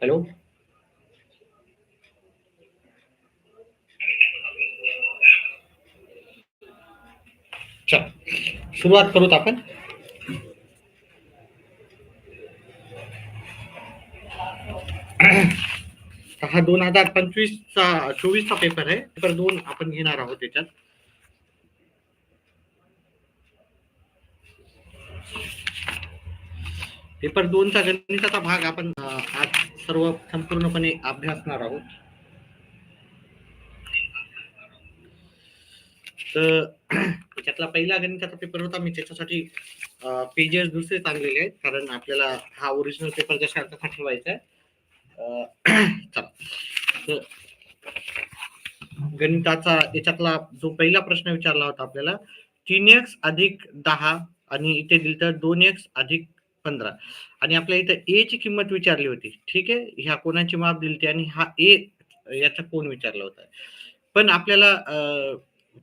Hello. चल, सुरुवात करूत आपण. हा 2025चा 24चा पेपर आहे. पेपर 2 आपण घेणार आहोत त्याच्यात. पेपर 2चा गणिताचा भाग आपण आज सर्व संपूर्णपणे अभ्यासणार आहोत. तर त्याच्यातला पहिला गणिताचा पेपर होता. मी त्याच्यासाठी पेजेस दुसरे चांगलेले आहेत, कारण आपल्याला हा ओरिजिनल पेपर जशा तसा ठेवायचा आहे. चला, तर गणिताचा याच्यातला जो पहिला प्रश्न विचारला होता आपल्याला, 3x अधिक 10 आणि इथे दिलं तर 2x अधिक 15 आणि आपल्या इथं ए ची किंमत विचारली होती. ठीक आहे, ह्या कोणाची माप दिली होती आणि हा ए याचा कोण विचारला होता. पण आपल्याला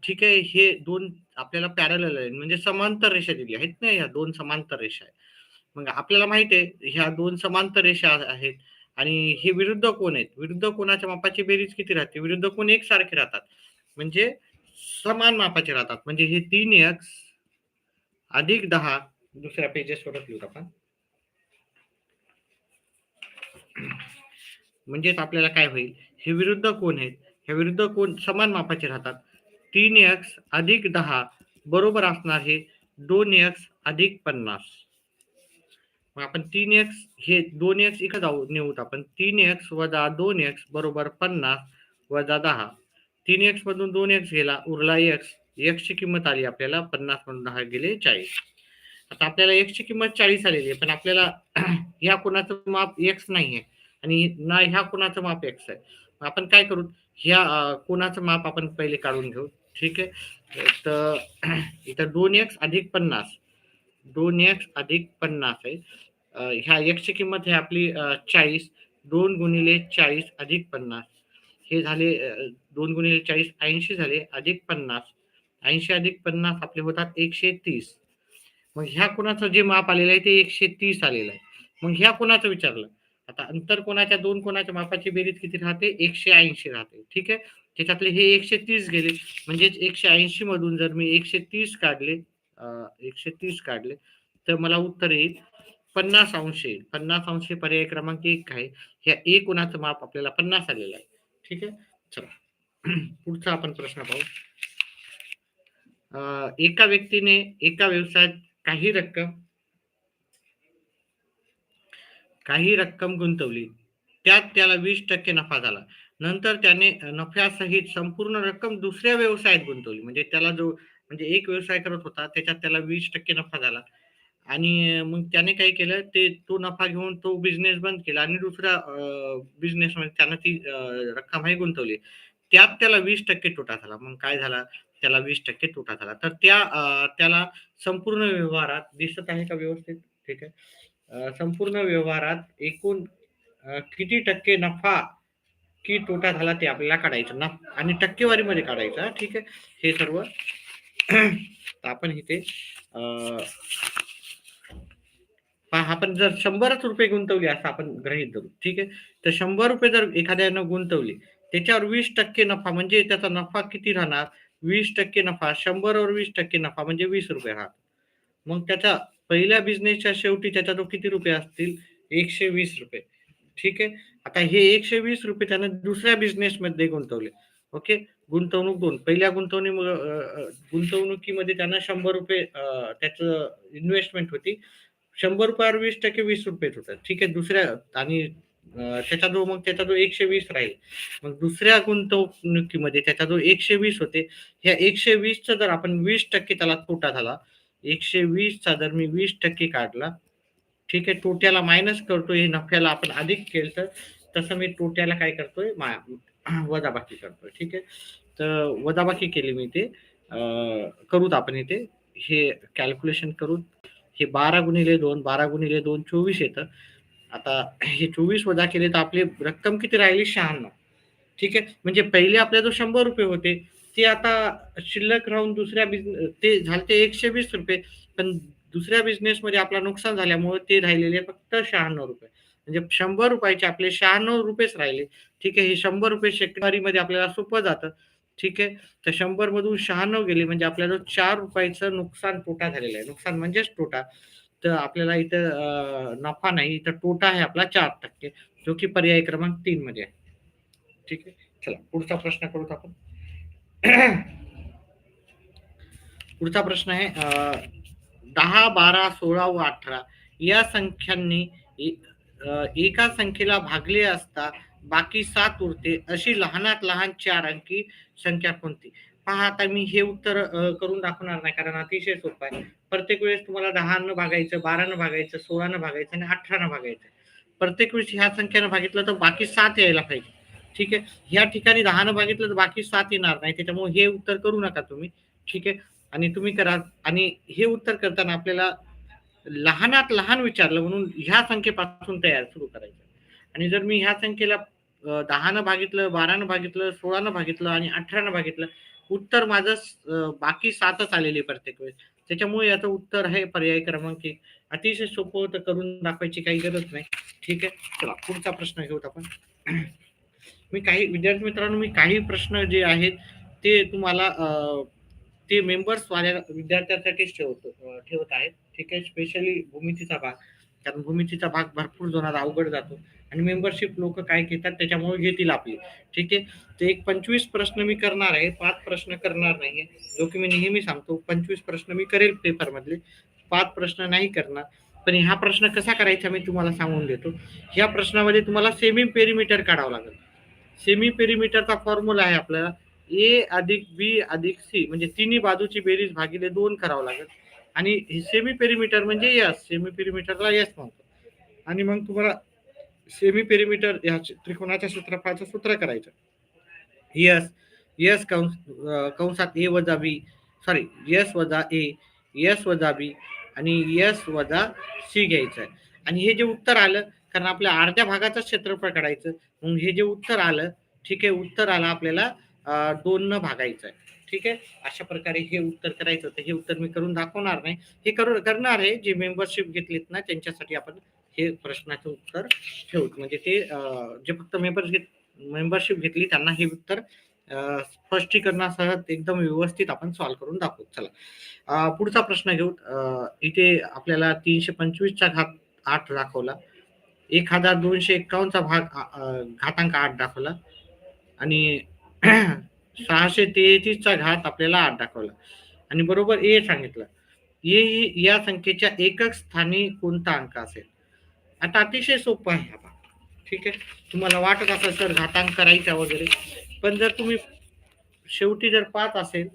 ठीक आहे, हे दोन आपल्याला पॅरलल आहे, म्हणजे समांतर रेषा दिली आहेत ना, ह्या दोन समांतर रेषा आहेत. मग आपल्याला माहिती आहे ह्या दोन समांतर रेषा आहेत आणि हे विरुद्ध कोण आहेत. विरुद्ध कोणाच्या मापाची बेरीज किती राहते. विरुद्ध कोण एकसारखे राहतात, म्हणजे समान मापाचे राहतात. म्हणजे हे 3x अधिक 10 दुसऱ्या पेजेसवर लिहूत आपण. म्हणजेच आपल्याला काय होईल, हे विरुद्ध कोण आहेत, हे विरुद्ध कोण समान मापाचे राहतात. 3x अधिक 10 बरोबर असणार हे 2x अधिक 50. मग आपण 3x हे 2x इकडे जाऊ नेऊत आपण. 3x वजा 2x बरोबर 50 वजा 10. 3x मधून 2x गेला, उरला x. x ची किंमत आली आपल्याला 50 मधून 10 गेले 40. आता आपल्याला x ची किंमत 40 आलेली आहे, पण आपल्याला ह्या कोणाचं माप x नाहीये आणि ना ह्या कोणाचं माप x आहे. आपण काय करू, ह्या कोणाचं माप आपण पहिले काढून घेऊ. ठीक आहे, तर इथं 2x अधिक 50, 2x अधिक 50 आहे. ह्या x ची किंमत आहे आपली 40. 2 गुणिले 40 अधिक 50 हे झाले 2 गुणिले 40 80 झाले, अधिक 50. 80 अधिक 50 आपले होतात 130. मग ह्या कोणाचं जे माप आलेलं आहे ते 130 आलेलं आहे. मग ह्या कोणाचं विचारलं. आता अंतर कोणाच्या दोन कोणाच्या मापाची बेरीज किती राहते, 180 राहते. ठीक आहे, त्याच्यातले हे 130 गेले, म्हणजेच 180 मधून जर मी 130 काढले 130 काढले तर मला उत्तर येईल 50 अंश येईल. 50 अंश पर्याय क्रमांक 1 आहे. ह्या ए कोणाचं माप आपल्याला 50 आलेलं आहे. ठीक आहे, चला पुढचा आपण प्रश्न पाहू. एका व्यक्तीने एका व्यवसायात काही रक्कम गुंतवली, त्यात त्याला 20% नफा झाला. नंतर त्याने नफ्यासहित संपूर्ण रक्कम दुसऱ्या व्यवसायात गुंतवली. म्हणजे त्याला जो म्हणजे एक व्यवसाय करत होता, त्याच्यात त्याला 20% नफा झाला आणि मग त्याने काय केलं, ते तो नफा घेऊन तो बिझनेस बंद केला आणि दुसऱ्या बिझनेसमध्ये त्यानं ती रक्कमही गुंतवली. त्यात त्याला 20% तोटा झाला. मग काय झाला, त्याला 20% तोटा झाला. तर त्याला संपूर्ण व्यवहारात दिसत आहे का व्यवस्थित. ठीक आहे, संपूर्ण व्यवहारात एकूण किती टक्के नफा की तोटा झाला ते आपल्याला काढायचं ना, आणि टक्केवारीमध्ये काढायचं. ठीक आहे, हे सर्व आपण इथे आपण जर 100च रुपये गुंतवले असं आपण गृहीत धरू. ठीक आहे, तर 100 रुपये जर एखाद्यानं गुंतवले, त्याच्यावर 20% नफा, म्हणजे त्याचा नफा किती राहणार, 20% नफा. 100 वर 20% नफा म्हणजे 20 रुपये राहणार. मग त्याच्या पहिल्या बिझनेसच्या शेवटी त्याचा जो किती रुपये असतील, 120 रुपये. ठीक आहे, आता हे 120 रुपये त्यानं दुसऱ्या बिझनेसमध्ये गुंतवले. ओके, गुंतवणूक 2. पहिल्या गुंतवणुकीमध्ये त्यानं 100 रुपये त्याचं इन्व्हेस्टमेंट होती. 100 रुपयावर 20% 20 रुपयेच होतात. ठीक आहे, दुसऱ्या आणि त्याचा जो 120 राहील. मग दुसऱ्या गुंतवणुकीमध्ये त्याचा जो 120 होते, ह्या 120चा जर आपण 20% त्याला तोटा झाला, 120चा जर मी 20% काढला, ठीक आहे, तोट्याला मायनस करतोय, नफ्याला आपण अधिक केलं तर तसं मी तोट्याला काय करतोय, वजाबाकी करतोय. ठीक आहे, तर वजाबाकी केली मी ते करूत आपण इथे हे कॅल्क्युलेशन करून. हे 12 गुणिले 2, 12 गुणिले 2 24 येतं. आता हे 24 वजा केले तर आपली रक्कम किती राहिली, 96. ठीक आहे, म्हणजे पहिले आपले जो 100 रुपये होते ते आता शिल्लक राहून दुसऱ्या बिझनेस ते झाले ते 120 रुपये, पण दुसऱ्या बिझनेसमध्ये आपला नुकसान झाल्यामुळे ते राहिलेले फक्त 96 रुपये. म्हणजे 100 रुपयाचे आपले 96 रुपयेच राहिले. ठीक आहे. हे 100 रुपये टक्केवारीमध्ये आपल्याला सोपं जातं. ठीक आहे. तर 100 मधून 96 गेले म्हणजे आपल्याला ₹4 नुकसान तोटा झालेला आहे. नुकसान म्हणजेच तोटा. तर आपल्याला इथं नफा नाही, इथं तोटा आहे आपला 4% जो की पर्याय क्रमांक 3 मध्ये आहे. ठीक आहे. चला पुढचा प्रश्न करूत आपण. पुढचा प्रश्न आहे 10, 12, 16 व 18 या संख्यांनी एका संख्येला भागले असता बाकी 7 उरते अशी लहानात लहान 4 अंकी संख्या कोणती? पहा आता मी हे उत्तर करून दाखवणार नाही कारण अतिशय सोपं आहे. प्रत्येक वेळेस तुम्हाला 10 न भागायचं, 12 न भागायचं, 16 न भागायचं आणि 18 न भागायचं. प्रत्येक वेळेस ह्या संख्येनं भागितलं तर बाकी 7 यायला पाहिजे. ठीक आहे. ह्या ठिकाणी 10 न भागितलं तर बाकी 7 येणार नाही. त्याच्यामुळे हे उत्तर करू नका तुम्ही. ठीक आहे. आणि तुम्ही करा आणि हे उत्तर करताना आपल्याला लहानात लहान विचारलं म्हणून ह्या संख्येपासून तयार सुरू करायचं. आणि जर मी ह्या संख्येला 10 न भागितलं, 12 न भागितलं, 16 न भागितलं आणि 18 न भागितलं, उत्तर माझं बाकी 7च आलेली प्रत्येक वेळेस. त्याच्यामुळे याचं उत्तर आहे पर्याय क्रमांक 1. अतिशय सोपं होतं, करून दाखवायची काही गरज नाही. ठीक आहे. चला पुढचा प्रश्न घेऊत आपण. मी काही विद्यार्थी मित्रांनो, मी काही प्रश्न जे आहेत ते तुम्हाला ते मेंबर्स वाल्या विद्यार्थ्यांसाठीच ठेवत आहेत. ठीक आहे. स्पेशली भूमितीचा भाग. कारण भूमितीचा भाग भरपूर जणांना अवघड जातो आणि मेंबरशिप लोक काय घेतात त्याच्यामुळे घेतील आपली. ठीक आहे. ते एक 25 प्रश्न मी करणार आहे. 5 प्रश्न करणार नाहीये. जो की मी नेहमी सांगतो 25 प्रश्न मी करेल पेपर मधले. 5 प्रश्न नाही करणार. पण हा प्रश्न कसा करायचा मी तुम्हाला सांगून देतो. ह्या प्रश्नामध्ये तुम्हाला सेमी पेरिमीटर काढावं लागेल. सेमी पेरिमीटरचा फॉर्म्युला आहे आपल्याला ए अधिक बी अधिक सी म्हणजे तिन्ही बाजूची बेरीज भागिले 2 करावं लागेल. आणि सेमी पेरिमीटर म्हणजे यस. सेमी पेरिमीटरला यस म्हणतो. आणि मग तुम्हाला सेमी पेरिमीटर या त्रिकोणाच्या क्षेत्रफळाचं सूत्र करायचं. यस यस कंसात ए वजा बी सॉरी यस वजा ए यस वजा बी आणि यस वजा सी घ्यायचं आहे. आणि हे जे उत्तर आलं कारण आपल्या अर्ध्या भागाचं क्षेत्रफळ काढायचं. मग हे जे उत्तर आलं ठीक आहे. उत्तर आलं आपल्याला 2 न भागायचं आहे. ठीक आहे. अशा प्रकारे हे उत्तर करायचं होतं. हे उत्तर मी करून दाखवणार नाही. हे करणार आहे जे मेंबरशिप घेतलीत ना त्यांच्यासाठी आपण हे प्रश्नाचं उत्तर ठेवू. म्हणजे ते जे फक्त मेंबरशिप घेतली त्यांना हे उत्तर स्पष्टीकरणासह एकदम व्यवस्थित आपण सॉल्व्ह करून दाखवू. चला पुढचा प्रश्न घेऊ. इथे आपल्याला 325चा घात 8 दाखवला. 1251 चा घातांक 8 दाखवला आणि 633 चा घात आपल्याला 8 दाखवला आणि बरोबर ए सांगितलं. ए ही या संख्येच्या एकक स्थानी कोणता अंक असेल? आता अतिशय सोपं आहे हा. ठीक आहे. तुम्हाला वाटत असेल सर घातांक करायचा वगैरे पण जर तुम्ही शेवटी जर 5 असेल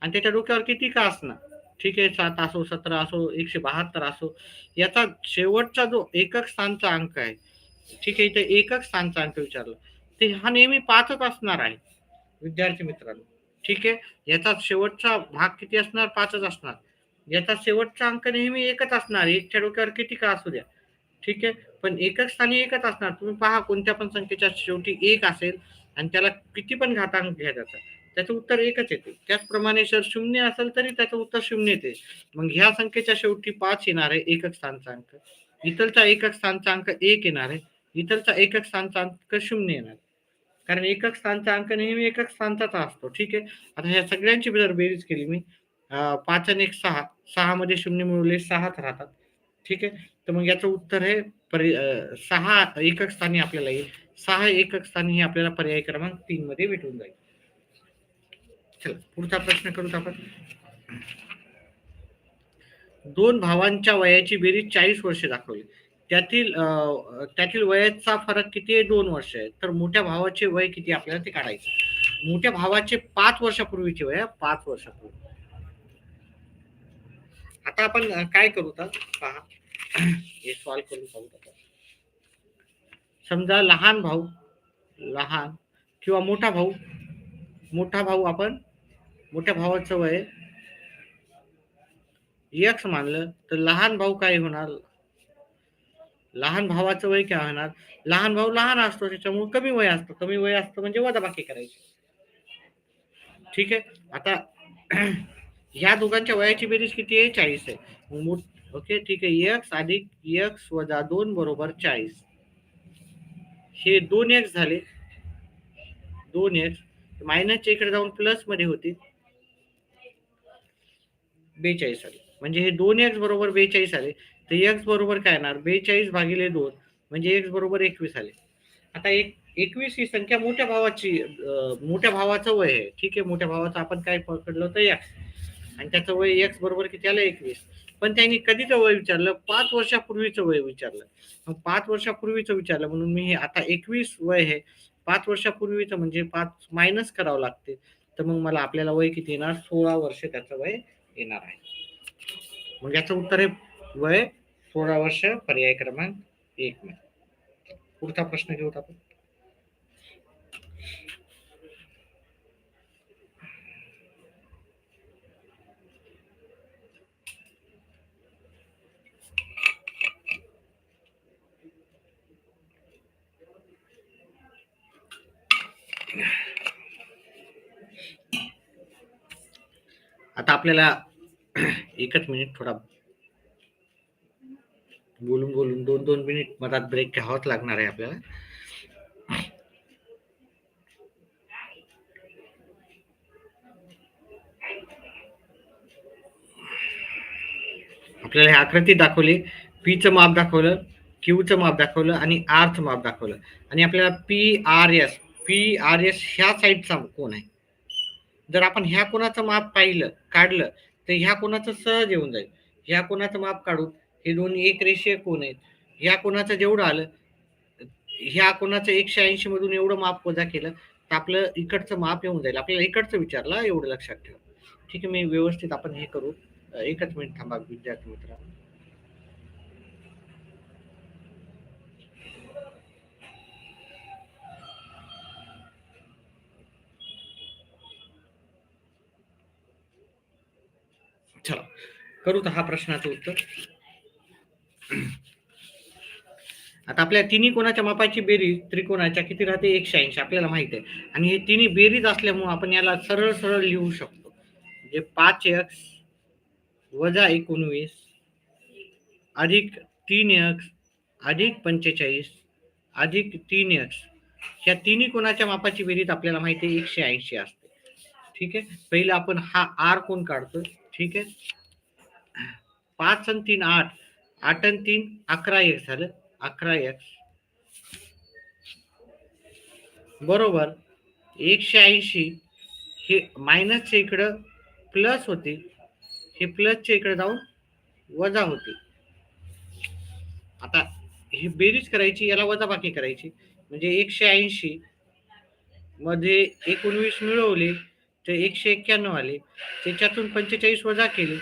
आणि त्याच्या डोक्यावर किती का असणार ठीक आहे 7 असो 17 असो 172 असो याचा शेवटचा जो एकक स्थानचा अंक आहे ठीक आहे इथे एकक स्थानचा अंक विचारला ते हा नेहमी 5च असणार आहे विद्यार्थी मित्रांनो. ठीक आहे. याचा शेवटचा भाग किती असणार 5च असणार. याचा शेवटचा अंक नेहमी एकच असणार. एकच्या डोक्यावर किती का असू द्या. ठीक आहे. पण एकक स्थानी एकच असणार. तुम्ही पहा कोणत्या पण संख्येच्या शेवटी 1 असेल आणि त्याला किती पण घातांक घ्या त्याचं उत्तर एकच येते. त्याचप्रमाणे जर 0 असेल तरी त्याचं उत्तर 0 येते. मग ह्या संख्येच्या शेवटी 5 येणार आहे एकक स्थानचा अंक. इथलचा एकक स्थानचा अंक 1 येणार आहे. इथलचा एकक स्थानचा अंक 0 येणार. कारण एकक स्थानचा अंक नेहमी एकक स्थानचाच असतो. ठीक आहे. आता ह्या सगळ्यांची जर बेरीज केली मी 5 आणि 1 6 6 मध्ये 0 मिळवले 6च राहतात. ठीक आहे. तर मग याचं उत्तर आहे 6 एकक स्थानी आपल्याला येईल. 6 एकक स्थानी हे आपल्याला पर्याय क्रमांक 3 मध्ये भेटून जाईल. चला पुढचा प्रश्न करूत आपण. 2 भावांच्या वयाची बेरीज 40 वर्षे दाखवली. त्यातील वयाचा फरक किती आहे 2 वर्ष आहे. तर मोठ्या भावाचे वय किती आपल्याला ते काढायचं. मोठ्या भावाचे 5 वर्षापूर्वीचे वय 5 वर्षापूर्वी. आता आपण काय करू तर पहा हे सॉल्व्ह करून पाहू. समजा लहान किंवा मोठा भाऊ आपण मोठ्या भावाचं वय x मानलं तर लहान भाऊ काय होणार. लहान भावाचं वय काय होणार. लहान भाऊ लहान असतो त्याच्यामुळे कमी वय असतं. कमी वय असतं म्हणजे वजाबाकी करायची. ठीक आहे. आता ह्या दोघांच्या वयाची बेरीज किती आहे 40 आहे. ओके, ठीक आहे. एक्स अधिक एक्स वजा 2 बरोबर 40. हे 2x झाले. 2x मायनसच्या इकडे जाऊन प्लस मध्ये होतील. 42 आले. म्हणजे हे 2x बरोबर 42 आले. तर x बरोबर काय येणार? 42 भागिले 2 म्हणजे x बरोबर 21 आले. आता 21 ही संख्या मोठ्या भावाची, मोठ्या भावाचं वय आहे. ठीक आहे, मोठ्या भावाचं आपण काय पकडलं होतं x, आणि त्याचं वय x बरोबर किती आलं? 21. पण त्यांनी कधीचं वय विचारलं? 5 वर्षापूर्वीचं वय विचारलं. मग 5 वर्षापूर्वीचं विचारलं म्हणून मी हे आता 21 वय आहे. 5 वर्षापूर्वीचं म्हणजे 5 मायनस करावं लागते. तर मग मला आपल्याला वय किती येणार? 16 वर्ष त्याचं वय येणार आहे. मग याचं उत्तर आहे वय 16 वर्ष, पर्याय क्रमांक 1 मध्ये. पुढचा प्रश्न घेऊत आपण. आता आपल्याला एकच मिनिट थोडा बोलून बोलून 2-2 मिनिट मधात ब्रेक घ्यावाच लागणार आहे आपल्याला. आपल्याला हे आकृती दाखवली, पीचं माप दाखवलं, क्यूचं माप दाखवलं आणि आरचं माप दाखवलं, आणि आपल्याला पी आर एस ह्या साईडचा कोण आहे. जर आपण ह्या कोणाचं माप काढलं तर ह्या कोणाचं सहज येऊन जाईल. ह्या कोणाचं माप काढू, हे दोन्ही एक रेषीय कोण आहेत. ह्या कोणाचं जेवढं आलं, ह्या कोणाचं 180 मधून एवढं माप वजा केलं तर आपलं इकडचं माप येऊन जाईल. आपल्याला इकडचं विचारलं, एवढं लक्षात ठेवा. ठीक आहे, मी व्यवस्थित आपण हे करू. एकच मिनिट थांबा विद्यार्थी मित्र. चला करू तर हा प्रश्नाचं उत्तर. आता आपल्या तिन्ही कोणाच्या मापाची बेरीज त्रिकोणाच्या किती राहते? 180 आपल्याला माहित आहे. आणि हे तिन्ही बेरीज असल्यामुळे आपण याला सरळ सरळ लिहू शकतो. म्हणजे 5x वजा 19 अधिक 3x अधिक 45 अधिक 3x, ह्या तिन्ही कोणाच्या मापाची बेरीज आपल्याला माहिती आहे 180 असते. ठीक आहे, पहिला आपण हा आर कोण काढतो. ठीक आहे, 5 आणि 3 8, 8 आणि 3 11x झालं. 11x बरोबर 180. हे मायनसच्या इकडं प्लस होते, हे प्लसच्या इकडे जाऊन वजा होते. आता ही बेरीज करायची, याला वजाबाकी करायची, म्हणजे 180 मध्ये 19 मिळवले तर 191 आले. त्याच्यातून 45 वजा केले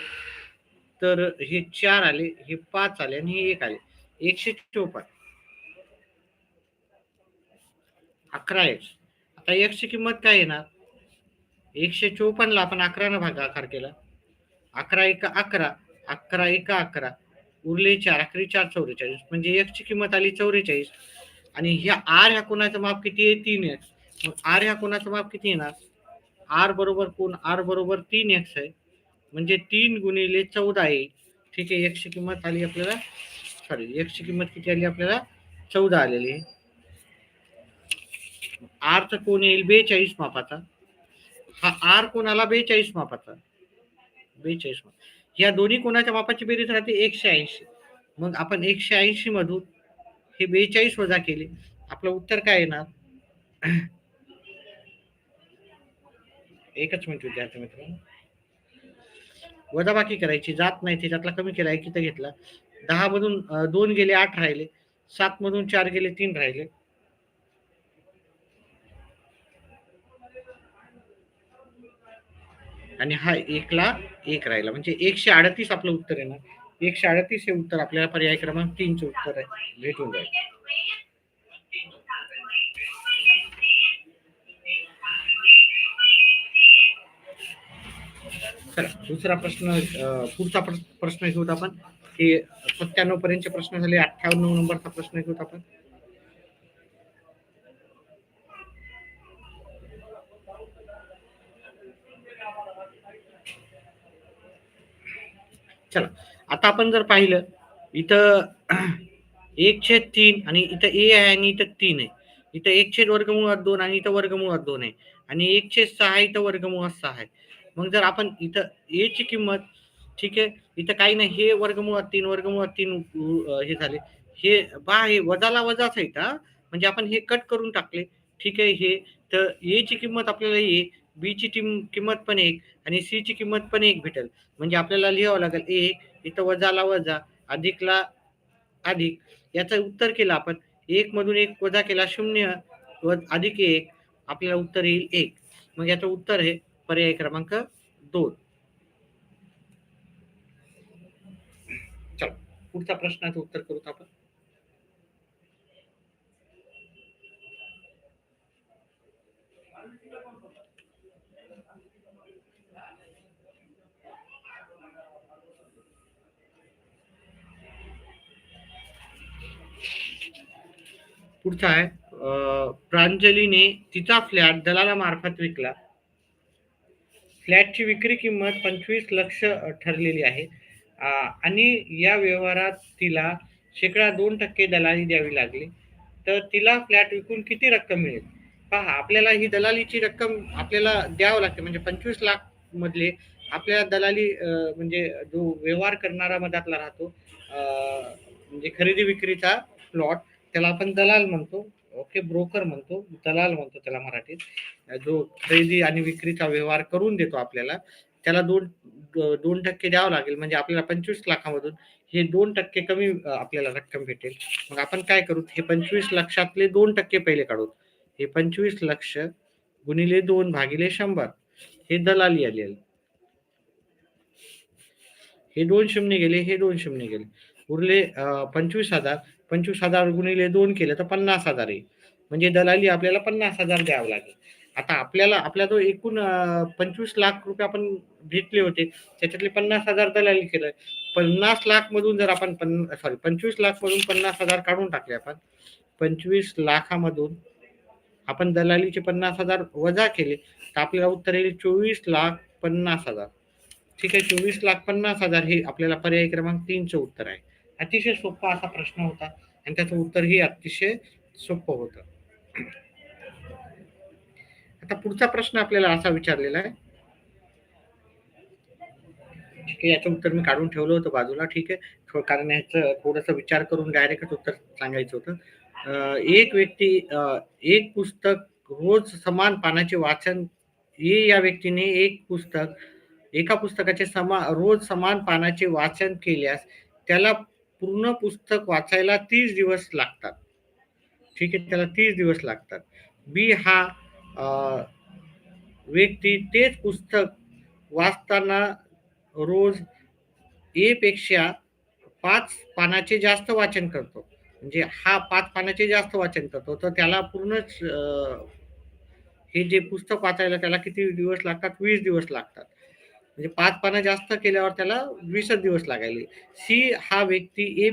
तर हे 4 आले, हे 5 आले आणि हे 1 आले. 154. 11x. आता x ची किंमत काय येणार? 154 ला आपण 11 न भागाकार केला. 11 1 11, 11 1 11, उरले 4, 11 4 44, म्हणजे x ची किंमत आली 44. आणि ह्या आर ह्या कोणाचं माप किती आहे? 3x. मग आर ह्या कोणाचं माप किती येणार? आर बरोबर कोण? आर बरोबर 3x आहे, म्हणजे 3 गुणिले 14 आहे. ठीक आहे, x ची किंमत आली आपल्याला, सॉरी x ची किंमत किती आली आपल्याला? 14 आलेली आहे. आरचा कोण येईल? 42 मापाचा. हा आर कोणाला? 42 मापाचा. 42 माप. या दोन्ही कोणाच्या मापाची बेरीज राहते? 180. मग आपण 180 मधून हे 42 वजा केले, आपलं उत्तर काय येणार? एकच मिनिट विद्यार्थी मित्रांनो, वजाबाकी करायची, जात नाही त्याच्यातला कमी केला, एक इथं घेतला. 10 मधून 2 गेले 8 राहिले, 7 मधून 4 गेले 3 राहिले. आणि हा 1 ला 1 राहिला, म्हणजे 138 आपलं उत्तर येणार. 138 हे उत्तर आपल्याला पर्याय क्रमांक 3 चे उत्तर आहे, भेटून जाईल. चला दुसरा प्रश्न, पुढचा प्रश्न घेऊत आपण. हे 97 पर्यंतचे प्रश्न झाले. 58 नंबरचा प्रश्न घेऊत आपण. चला आता आपण जर पाहिलं इथं 1/3 आणि इथं ए आहे आणि इथं 3 आहे. इथं 1/वर्गमुळात 2 आणि इथं वर्गमुळात 2 आहे आणि 1/6 इथं वर्गमुळात 6 आहे. मग जर आपण इथं ए ची किंमत ठीक आहे, इथं काही नाही, हे वर्गमुळात 3 हे झाले. हे पहा, हे वजाला वजाच आहेत हां. म्हणजे आपण हे कट करून टाकले. ठीक आहे, हे तर ए ची किंमत आपल्याला 1, बी ची किंमत पण 1 आणि सी ची किंमत पण 1 भेटेल. म्हणजे आपल्याला लिहावं लागेल 1, इथं वजाला वजा, अधिकला अधिक. याचं उत्तर केलं आपण. 1 मधून 1 वजा केला 0 व अधिक 1, आपल्याला उत्तर येईल 1. मग याचं उत्तर आहे पर्याय क्रमांक 2. चला, पुढच्या प्रश्नाचं उत्तर करूत आपण. पुढचा आहे प्रांजलीने तिचा फ्लॅट दलालामार्फत विकला. फ्लॅटची विक्री किंमत 25 लक्ष ठरलेली आहे आणि या व्यवहारात तिला शेकडा 2% दलाली द्यावी लागली. तर तिला फ्लॅट विकून किती रक्कम मिळेल? पहा, आपल्याला ही दलालीची रक्कम आपल्याला द्यावं लागते. म्हणजे 25 लाख मधले आपल्याला दलाली म्हणजे जो व्यवहार करणारा मधातला राहतो, म्हणजे खरेदी विक्रीचा प्लॉट, त्याला आपण दलाल म्हणतो. ओके, ब्रोकर म्हणतो, दलाल म्हणतो त्याला मराठीत. जो खरेदी आणि विक्रीचा व्यवहार करून देतो आपल्याला, त्याला 2% द्यावं लागेल. म्हणजे आपल्याला 25 लाखामधून हे 2% कमी आपल्याला रक्कम भेटेल. मग आपण काय करू, हे 25 लक्षातले 2% पहिले काढू. हे 25 लक्ष गुणिले 2 भागिले 100, हे दलाली आले. हे 2 शून्य गेले, हे 2 शून्य गेले, उरले 25,000. 25,000 गुणिले 2 केलं तर 50,000 येईल. म्हणजे दलाली आपल्याला 50,000 द्यावं लागेल. आता आपल्याला आपला जो एकूण 25 लाख रुपये आपण घेतले होते, त्याच्यातले 50,000 दलाली केलं. 50 लाख मधून जर आपण 25 लाख मधून 50,000 काढून टाकले आपण, 25 लाखामधून आपण दलालीचे 50,000 वजा केले, तर आपल्याला उत्तर येईल 24,50,000. ठीक आहे, 24,50,000 हे आपल्याला पर्याय क्रमांक 3चं उत्तर आहे. अतिशय सोपा असा प्रश्न होता आणि त्याचं उत्तरही अतिशय सोपं होतं. आता पुढचा प्रश्न आपल्याला असा विचारलेला आहे. ठीक आहे, याचं उत्तर मी काढून ठेवलं होतं बाजूला. ठीक आहे, कारण याचं थोडंसं विचार करून डायरेक्टच उत्तर सांगायचं होतं. एक व्यक्ती एक पुस्तक रोज समान पानाचे वाचन, या व्यक्तीने एका पुस्तकाचे रोज समान पानाचे वाचन केल्यास त्याला पूर्ण पुस्तक वाचायला 30 दिवस लागतात. ठीक आहे, त्याला 30 दिवस लागतात. बी हा व्यक्ती तेच पुस्तक वाचताना रोज ए पेक्षा 5 पानाचे जास्त वाचन करतो. म्हणजे हा 5 पानाचे जास्त वाचन करतो, तर त्याला पूर्णच हे जे पुस्तक वाचायला त्याला किती दिवस लागतात? 20 दिवस लागतात. म्हणजे 5 पानं जास्त केल्यावर त्याला 20च दिवस लागायले. सी हा व्यक्ती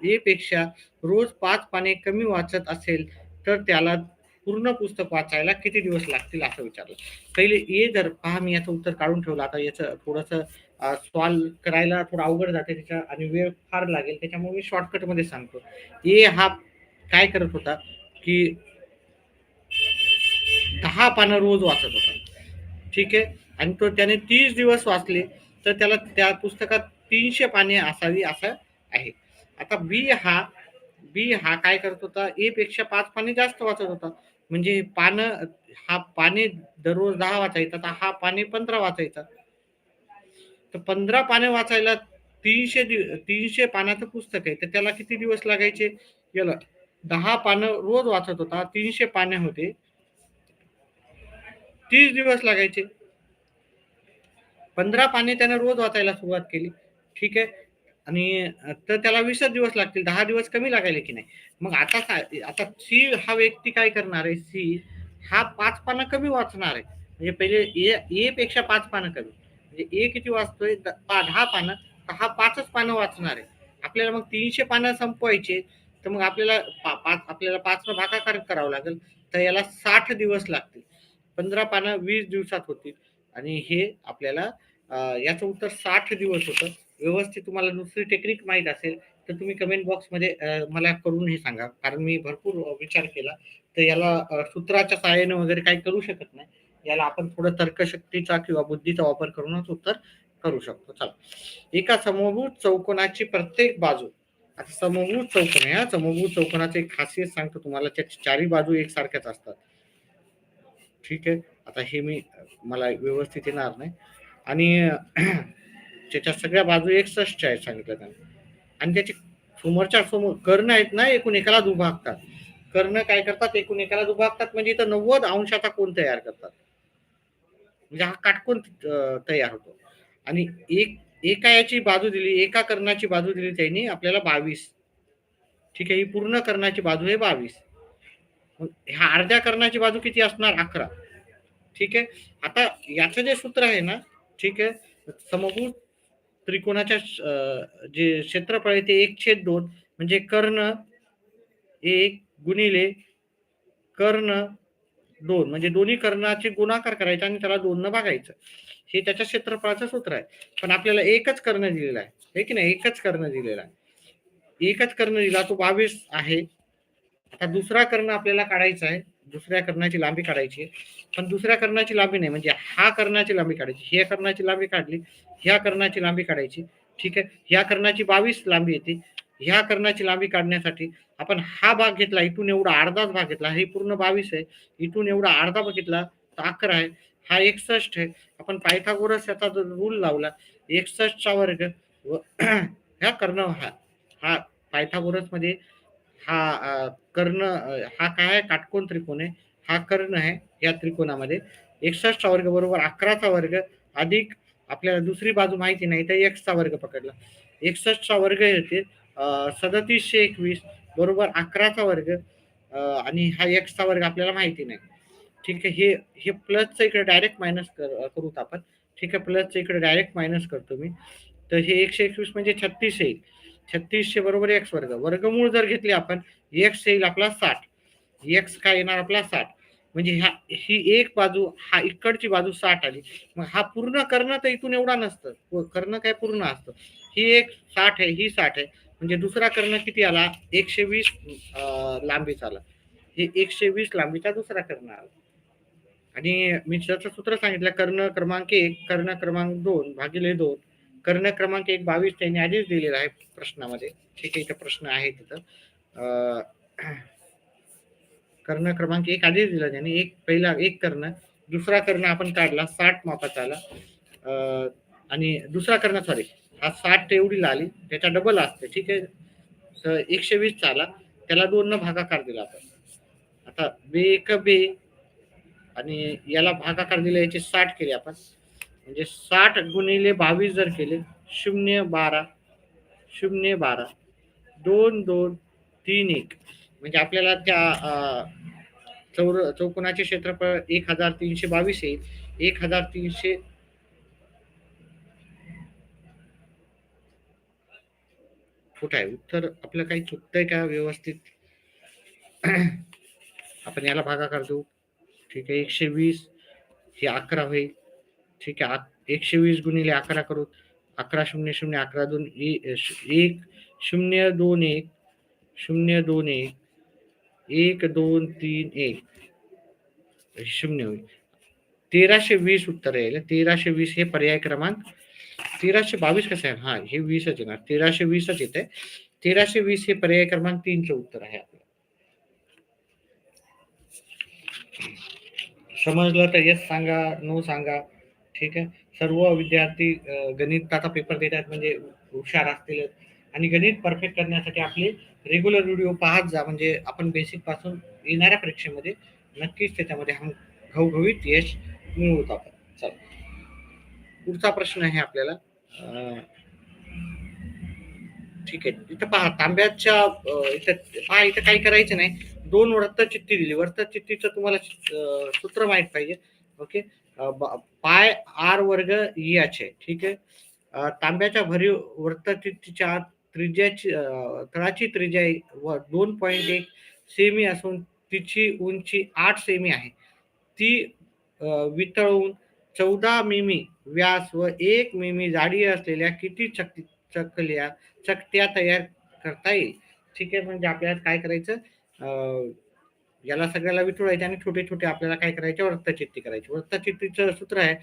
ए पेक्षा रोज 5 पाने कमी वाचत असेल, तर त्याला पूर्ण पुस्तक वाचायला किती दिवस लागतील असं विचारलं. पहिले ए जर पहा, मी याचं उत्तर काढून ठेवलं. आता याचं थोडंसं सॉल्व्ह करायला थोडं अवघड जाते त्याच्या आणि वेळ फार लागेल. त्याच्यामुळे मी शॉर्टकटमध्ये सांगतो. ए हा काय करत होता, की 10 पानं रोज वाचत होता. ठीक आहे, आणि तो त्याने 30 दिवस वाचले, तर त्याला त्या पुस्तकात 300 पाने असावी असं आहे. आता बी हा काय करत होता, ए पेक्षा 5 पाने जास्त वाचत होता. म्हणजे पाने दररोज 10 वाचायचा, तर हा पाने 15 वाचायचा. तर 15 पाने वाचायला 300 पानाचं पुस्तक आहे, तर त्याला किती दिवस लागायचे? याला 10 पानं रोज वाचत होता, 300 पाने होते, 30 दिवस लागायचे. 15 पाने त्याने रोज वाचायला सुरुवात केली. ठीक आहे, आणि तर त्याला 20च दिवस लागतील, 10 दिवस कमी लागायले की नाही. मग आता काय, आता सी हा व्यक्ती काय करणार आहे, सी हा 5 पानं कमी वाचणार आहे. म्हणजे पहिले ए पेक्षा 5 पानं कमी. म्हणजे ए किती वाचतोय, 10 पानं, तर हा 5च पानं वाचणार आहे. आपल्याला मग 300 पानं संपवायचे, तर मग आपल्याला आपल्याला 5 भागाकार करावं लागेल. तर याला 60 दिवस लागतील. 15 पानं 20 दिवसात होतील आणि हे आपल्याला याचं उत्तर 60 दिवस होतं. व्यवस्थित तुम्हाला दुसरी टेक्निक माहीत असेल तर तुम्ही कमेंट बॉक्समध्ये मला करून हे सांगा. कारण मी भरपूर विचार केला. तर याला सूत्राच्या सहाय्याने वगैरे काही करू शकत नाही. याला आपण थोडं तर्कशक्तीचा किंवा बुद्धीचा वापर करूनच उत्तर करू शकतो. चला. एका समभुज चौकोनाची प्रत्येक बाजू, आता समभुज चौकोन आहे, समभुज चौकोनाची एक खासियत सांगतो तुम्हाला, त्याची चारही बाजू एकसारख्याच असतात. ठीक आहे. आता हे मला व्यवस्थित येणार नाही. आणि त्याच्या सगळ्या बाजू 61 आहेत सांगितलं त्यांनी. आणि त्याचे समोरच्या समोर कर्ण आहेत ना, एकूण एकाला दुभागतात. कर्ण काय करतात, एकूण एकाला दुभागतात, म्हणजे इथं 90 अंशाचा कोन तयार करतात. म्हणजे हा काटकोन तयार होतो. आणि एका याची बाजू दिली, एका कर्णाची बाजू दिली त्यांनी आपल्याला 22. ठीक आहे. ही पूर्ण कर्णाची बाजू आहे 22. ह्या अर्ध्या कर्णाची बाजू किती असणार, 11. ठीक आहे. आता याचं जे सूत्र आहे ना, ठीक आहे, समभुज त्रिकोणाच्या जे क्षेत्रफळ आहे ते 1/2 म्हणजे कर्ण 1 गुणिले कर्ण 2, म्हणजे दोन्ही कर्णाचे गुणाकार करायचा आणि त्याला 2 न भागायचं. हे त्याच्या क्षेत्रफळाचं सूत्र आहे. पण आपल्याला एकच कर्ण दिलेला आहे, हे की नाही, एकच कर्ण दिलेला आहे. एकच कर्ण दिला, तो 22 आहे. आता दुसरा कर्ण आपल्याला काढायचा आहे, दुसऱ्या कर्णाची लांबी काढायची आहे. पण दुसऱ्या कर्णाची लांबी नाही, म्हणजे हा कर्णाची लांबी काढायची, ह्या कर्णाची लांबी काढली, ह्या कर्णाची लांबी काढायची. ठीक आहे. ह्या कर्णाची 22 लांबी येते. ह्या कर्णाची लांबी काढण्यासाठी आपण हा भाग घेतला, इथून एवढा अर्धाच भाग घेतला, हे पूर्ण 22 आहे, इथून एवढा अर्धा भाग घेतला तर 11 आहे, हा 61 आहे. आपण पायथागोरस याचा जर रूल लावला, 61 चा वर्ग व ह्या कर्ण हा हा पायथागोरस मध्ये हा कर्ण, हा काय आहे, काटकोन त्रिकोण आहे, हा कर्ण आहे या त्रिकोणामध्ये. 61 चा वर्ग बरोबर 11 चा वर्ग अधिक आपल्याला दुसरी बाजू माहिती नाही तर x चा वर्ग पकडला. 61 चा वर्ग येते 3721 बरोबर 11 चा वर्ग आणि हा x चा वर्ग आपल्याला माहिती नाही. ठीक आहे. हे प्लसचं इकडे डायरेक्ट मायनस करूत आपण. ठीक आहे. प्लसचं इकडे डायरेक्ट मायनस करतो मी. तर हे 121 म्हणजे 36 येईल. 36 बरोबर x वर्ग. वर्गमूळ जर घेतली आपण, x येईल आपला 60. x काय येणार आपला 60. म्हणजे ही एक बाजू, हा इकडची बाजू 60 आली. मग हा पूर्ण कर्ण तर इथून एवढा नसतं. कर्ण काय पूर्ण असतं. ही एक 60 आहे, ही 60 आहे. म्हणजे दुसरा कर्ण किती आला, 120 लांबीचा आला. हे 120 लांबीचा दुसरा कर्ण आला. आणि मी त्याचं सूत्र सांगितलं, कर्ण क्रमांक 1 कर्ण क्रमांक 2 भागिले 2. कर्ण क्रमांक 1 22 त्यांनी आधीच दिलेला आहे प्रश्नामध्ये. ठीक आहे. इथं प्रश्न आहे तिथं. कर्ण क्रमांक 1 आधीच दिला त्याने. पहिला एक कर्ण, दुसरा कर्ण आपण काढला 60 मापाचा आला. आणि दुसरा कर्ण सॉरी हा 60 एवढी आली, त्याच्या डबल असते. ठीक आहे. तर 120 आला, त्याला 2 न भागाकार दिला आपण. आता बे एक बे आणि याला भागाकार दिला, याचे 60 केले आपण. म्हणजे 60 गुणिले 22 जर केले, 012 012 2 2 3 1, म्हणजे आपल्याला त्या चौकोनाचे क्षेत्रफळ 1322 येईल. 1300 कुठं आहे उत्तर, आपलं काही चुकतंय का व्यवस्थित. आपण याला भागाकार देऊ. ठीक आहे. 120 हे 11 होईल. ठीक आहे. 120 गुणिले 11 करू. 11 0 0 11 2 1 0 2 1 0 2 1 1 2 3 1 0 होईल. 1320 उत्तर येईल. 1320 हे पर्याय क्रमांक. 1322 कसं आहे, हा हे 20च येणार, 1320च येते. 1320 हे पर्याय क्रमांक 3चं उत्तर आहे आपलं. समजलं तर येस सांगा, नो सांगा. ठीक आहे. सर्व विद्यार्थी गणिताचा पेपर देतात म्हणजे हुशार असतील, आणि गणित परफेक्ट करण्यासाठी आपले रेग्युलर व्हिडिओ पाहत जा, म्हणजे आपण बेसिक पासून येणाऱ्या परीक्षेमध्ये नक्कीच त्याच्यामध्ये हम घवघवीत यश मिळवत आपण. चला, पुढचा प्रश्न आहे आपल्याला. ठीक आहे. इथं पहा, तांब्याच्या इथं पहा, इथं काही करायचं नाही. 2 वृत्तचित्ती दिली. वृत्तचित्तीचं तुम्हाला सूत्र माहित पाहिजे. ओके. पाय आर वर्ग याचे. ठीक आहे. तांब्याच्या भरीव वृत्तचित्तीच्या त्रिज्याची तळाची त्रिज्या 2.1 सेमी असून तिची उंची 8 सेमी आहे. ती वितळून 14 मिमी व्यास व 1 मिमी जाडी असलेल्या किती चकल्या चकत्या तयार करता येईल. ठीक आहे. म्हणजे आपल्याला काय करायचं, याला सगळ्याला वितळवायचे आणि छोटे-छोटे आपल्याला काय करायचे, वृत्तचित्ती करायची. वृत्तचित्तीचं सूत्र आहे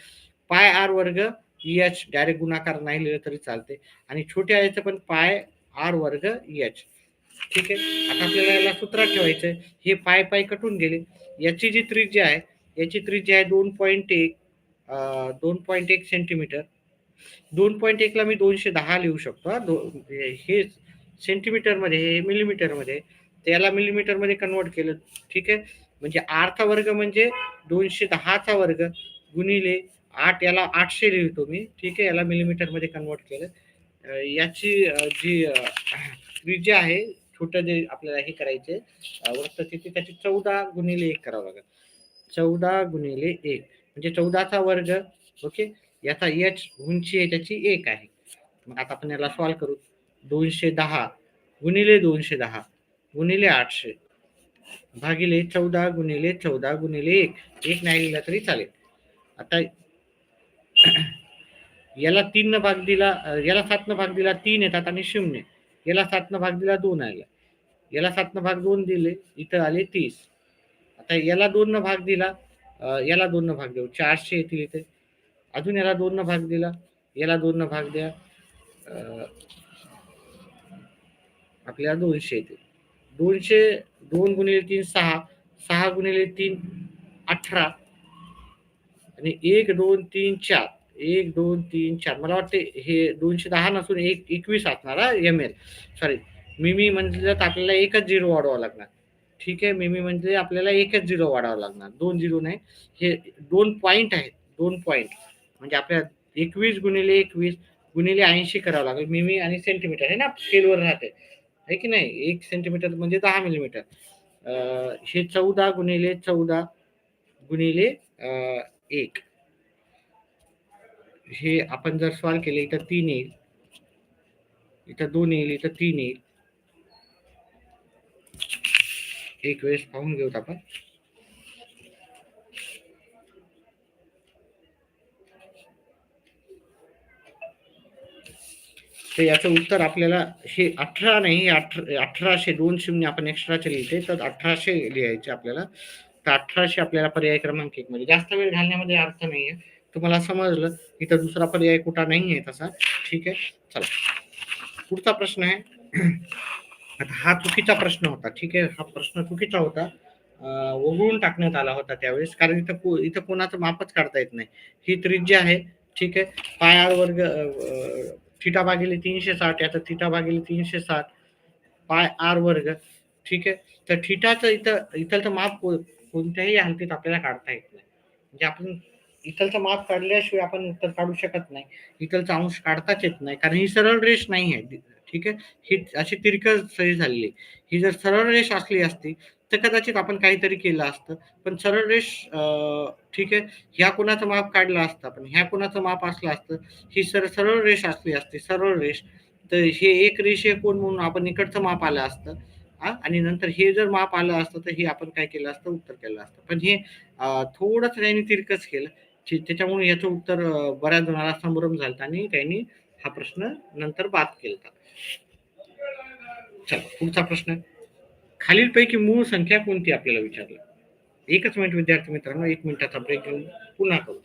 पाय आर वर्ग एच, डायरेक्ट गुणाकार नाही लिहिलं तरी चालते, आणि छोट्या याचं पण पाय आर वर्ग एच. ठीक आहे. आता आपल्याला याला सूत्रात ठेवायचं. हे पाय पाय कटून गेले. याची जी त्रिज्या आहे, याची त्रिज्या आहे 2.1, 2.1 सेंटीमीटर. 2.1 ला मी 210 लिहू शकतो. हे सेंटीमीटरमध्ये, हे मिलीमीटरमध्ये, त्याला मिलीमीटरमध्ये कन्वर्ट केलं. ठीक आहे. म्हणजे आरचा वर्ग म्हणजे 210चा वर्ग गुणिले 8, याला 800 लिहितो मी. ठीक आहे. याला मिलीमीटरमध्ये कन्वर्ट केलं. याची जी त्रिज्या आहे, छोटं जे आपल्याला हे करायचे वृत्तचित्र, त्याची 14 गुणिले 1 करावं लागेल. 14 गुणिले 1 म्हणजे 14चा वर्ग. ओके. याचा एच उंची आहे त्याची 1 आहे. मग आता आपण याला सॉल्व करू. 210 गुणिले 210 गुणिले 800 भागिले 14 गुणिले 14 गुणिले 1. 1 नाही लिहिला तरी चालेल. आता याला 3 न भाग दिला, याला 7 न भाग दिला 3 येतात आणि 0. याला 7 न भाग दिला 2 आले. याला 7 न भाग 2 दिले, इथं आले 30. आता याला 2 न भाग दिला, याला 2 न भाग देऊ, 400 येतील इथे. अजून याला 2 न भाग दिला, याला 2 न भाग द्या, आपल्याला 200 येतील. 200, 2 गुणिले 3 6, 6 गुणिले 3 18, आणि 1 2 3 4, 1 2 3 4. मला वाटते हे 210 नसून 21 असणार एम एल. सॉरी, मिमी म्हणजे आपल्याला एकच झिरो वाढवावं लागणार. ठीक आहे. मिमी म्हणजे आपल्याला एकच झिरो वाढावं लागणार, 2 झिरो नाही. हे 2 पॉईंट आहेत, 2 पॉईंट म्हणजे आपल्याला 21 गुणिले 21 गुणिले 80 करावं लागेल. मिमी आणि सेंटीमीटर आहे ना, स्केलवर राहते, आहे की नाही. 1 सेंटीमीटर म्हणजे 10 मिलीमीटर. हे 14 गुणिले 14 गुणिले 1. हे आपण जर सॉल्व केले, इथं 3 येईल, इथं 2 येईल, इथं 3 येईल. एक वेळेस पाहून घेऊत आपण. तर याचं उत्तर आपल्याला हे 18 नाही, 1800, 2 शून्य आपण एक्स्ट्राचे लिहिते, तर 1800 लिहायचे आपल्याला. तर 1800 आपल्याला पर्याय क्रमांक 1 मध्ये. जास्त वेळ घालण्यामध्ये अर्थ नाहीये. तुम्हाला समजलं, इथं दुसरा पर्याय कुठं नाहीये तसा. ठीक आहे. चला, पुढचा प्रश्न आहे. आता हा चुकीचा प्रश्न होता. ठीक आहे. हा प्रश्न चुकीचा होता, वगळून टाकण्यात आला होता त्यावेळेस, कारण इथं कोणाचं मापच काढता येत नाही. ही त्रिज्या आहे. ठीक आहे. पाय आर वर्ग थिटा भागिले 360, आता थिटा भागिले 360 पाय आर वर्ग. ठीक आहे. तर थिटाचं इथलचं माप कोणत्याही हालतीत आपल्याला काढता येत नाही. म्हणजे आपण इथलचं माप काढल्याशिवाय आपण उत्तर काढू शकत नाही. इथलचा अंश काढताच येत नाही, कारण ही सरळ रेष नाही आहे. ठीक आहे. ही अशी तिरकस सही झालेली. ही जर सरळ रेष असली असती तर कदाचित आपण काहीतरी केलं असतं. पण सरळ रेष, ठीक आहे, ह्या कोणाचं माप काढलं असतं, पण ह्या कोणाचं माप असलं असतं. ही सरळ रेष असली असती, सरळ रेष, तर हे एक रेषीय कोन म्हणून आपण इकडचं माप आलं असतं. आणि नंतर हे जर माप आलं असतं तर हे आपण काय केलं असतं, उत्तर केलं असतं. पण हे थोडंच त्यांनी तिरकस केलं. त्याच्यामुळे याचं उत्तर बऱ्याच जणांना संभ्रम झाला आणि त्यांनी हा प्रश्न नंतर बाद केला. चला, पुढचा प्रश्न. खालीलपैकी मूळ संख्या कोणती आपल्याला विचारलं. एकच मिनिट विद्यार्थी मित्रांनो, 1 मिनिटाचा ब्रेक घेऊन पुन्हा करू.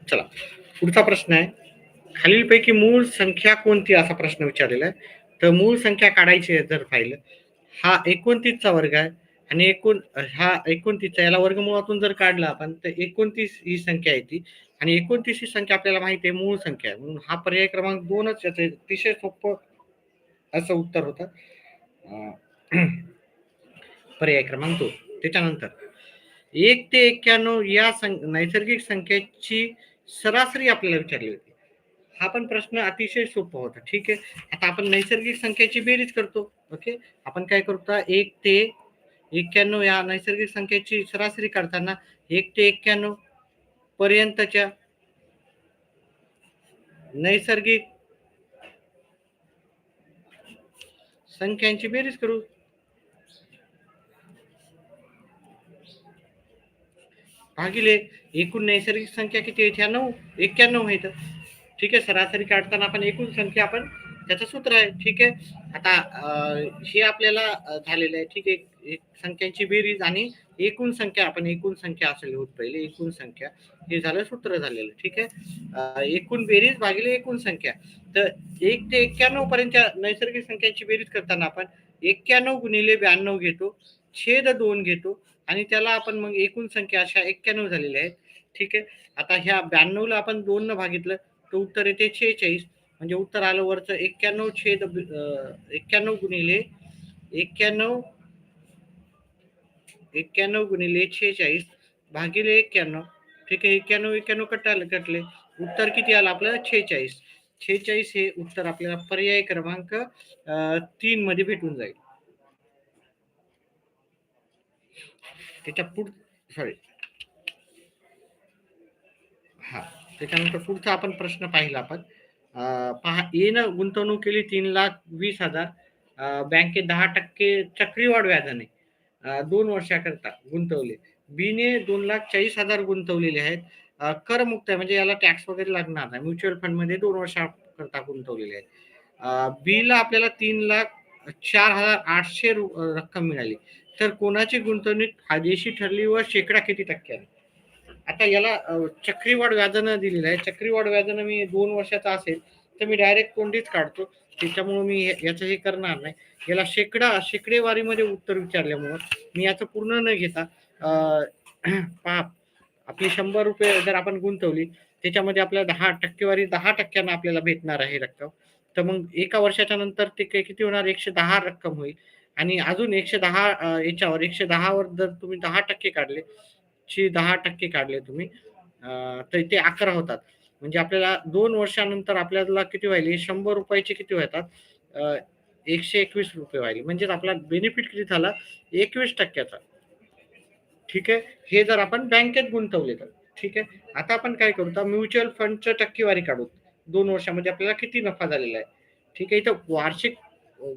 चला, पुढचा प्रश्न आहे, खालीलपैकी मूळ संख्या कोणती असा प्रश्न विचारलेला आहे. तर मूळ संख्या काढायची आहे जर पाहिलं, हा 29चा वर्ग आहे आणि हा 29चा याला वर्गमूळातून जर काढला आपण तर 29 ही संख्या येते आणि 29 ही संख्या आपल्याला माहिती आहे मूळ संख्या आहे, म्हणून हा पर्याय क्रमांक 2च याचं अतिशय सोपं असं उत्तर होतं. पर्याय क्रमांक 2. त्याच्यानंतर 1 ते 91 या नैसर्गिक संख्येची सरासरी आपल्याला विचारली होती. हा पण प्रश्न अतिशय सोपा होता. ठीक आहे. आता आपण नैसर्गिक संख्येची बेरीज करतो. ओके. आपण काय करतो, 1 ते 91 या नैसर्गिक संख्येची सरासरी काढताना 1 ते 91 पर्यंतच्या नैसर्गिक संख्यांची बेरीज करू. भागिले एकूण नैसर्गिक संख्या किती आहे, 91 आहेत. ठीक आहे. सरासरी काढताना आपण एकूण संख्या आपण त्याचं सूत्र आहे. ठीक आहे. आता हे आपल्याला झालेलं आहे. ठीक आहे. एक संख्यांची बेरीज आणि एकूण संख्या, आपण एकूण संख्या असं लिहूत पहिले, एकूण संख्या हे झालं सूत्र झालेलं. ठीक आहे. एकूण बेरीज भागिले एकूण संख्या. तर 1 ते 91 पर्यंत नैसर्गिक संख्यांची बेरीज करताना आपण 91 गुणिले 92 घेतो, छेद 2 घेतो आणि त्याला आपण मग एकूण संख्या अशा 91 झालेल्या आहेत. ठीक आहे. आता ह्या 92 ला आपण 2 न भागितलं तर उत्तर येते 46. म्हणजे उत्तर आलं वरचं 91 छेद 91 गुणिले 91 गुणिले 46 भागिले 91. ठीक आहे. 91 कटले. उत्तर किती आलं आपल्याला, 46. 46 हे उत्तर आपल्याला पर्याय क्रमांक 3 मध्ये भेटून जाईल. त्याच्या सॉरी हा त्याच्यानंतर पुढचा आपण प्रश्न पाहिला आपण. पहा, एनं गुंतवणूक केली 3,20,000, बँकेत 10% चक्रीवाढ व्याजाने 2 वर्षाकरता गुंतवले. बीने 2,40,000 गुंतवलेले आहेत, करमुक्त आहे म्हणजे याला टॅक्स वगैरे लागणार नाही, म्युच्युअल फंड मध्ये 2 वर्षाकरता गुंतवलेले आहेत. बीला आपल्याला 3,04,800 रक्कम मिळाली. तर कोणाची गुंतवणूक फायदेशीर ठरली व शेकडा किती टक्क्याने. आता याला चक्रीवाढ व्याजानं दिलेलं आहे. चक्रीवाढ व्याजानं मी 2 वर्षाचा असेल तर मी डायरेक्ट कोंडीच काढतो, त्याच्यामुळे मी याचं हे करणार नाही. याला शेकडेवारीमध्ये उत्तर विचारल्यामुळं मी याचं पूर्ण न घेता पहा, आपली 100 रुपये जर आपण गुंतवली त्याच्यामध्ये आपल्याला 10% 10% आपल्याला भेटणार आहे रक्कम. तर मग एका वर्षाच्या नंतर ते किती होणार, 110 रक्कम होईल. आणि अजून 110 याच्यावर 110 वर जर तुम्ही 10% काढले, 10% काढले तुम्ही, तर ते 11 होतात. म्हणजे आपल्याला 2 वर्षानंतर आपल्याला किती व्हायले, 100 रुपयाचे किती होतात, 121 रुपये व्हायले. म्हणजे आपला बेनिफिट किती झाला, 21%चा. ठीक आहे. हे जर आपण बँकेत गुंतवले तर. ठीक आहे. आता आपण काय करू, तर म्युच्युअल फंडचं टक्केवारी काढू. 2 वर्षामध्ये आपल्याला किती नफा झालेला आहे. ठीक आहे. इथं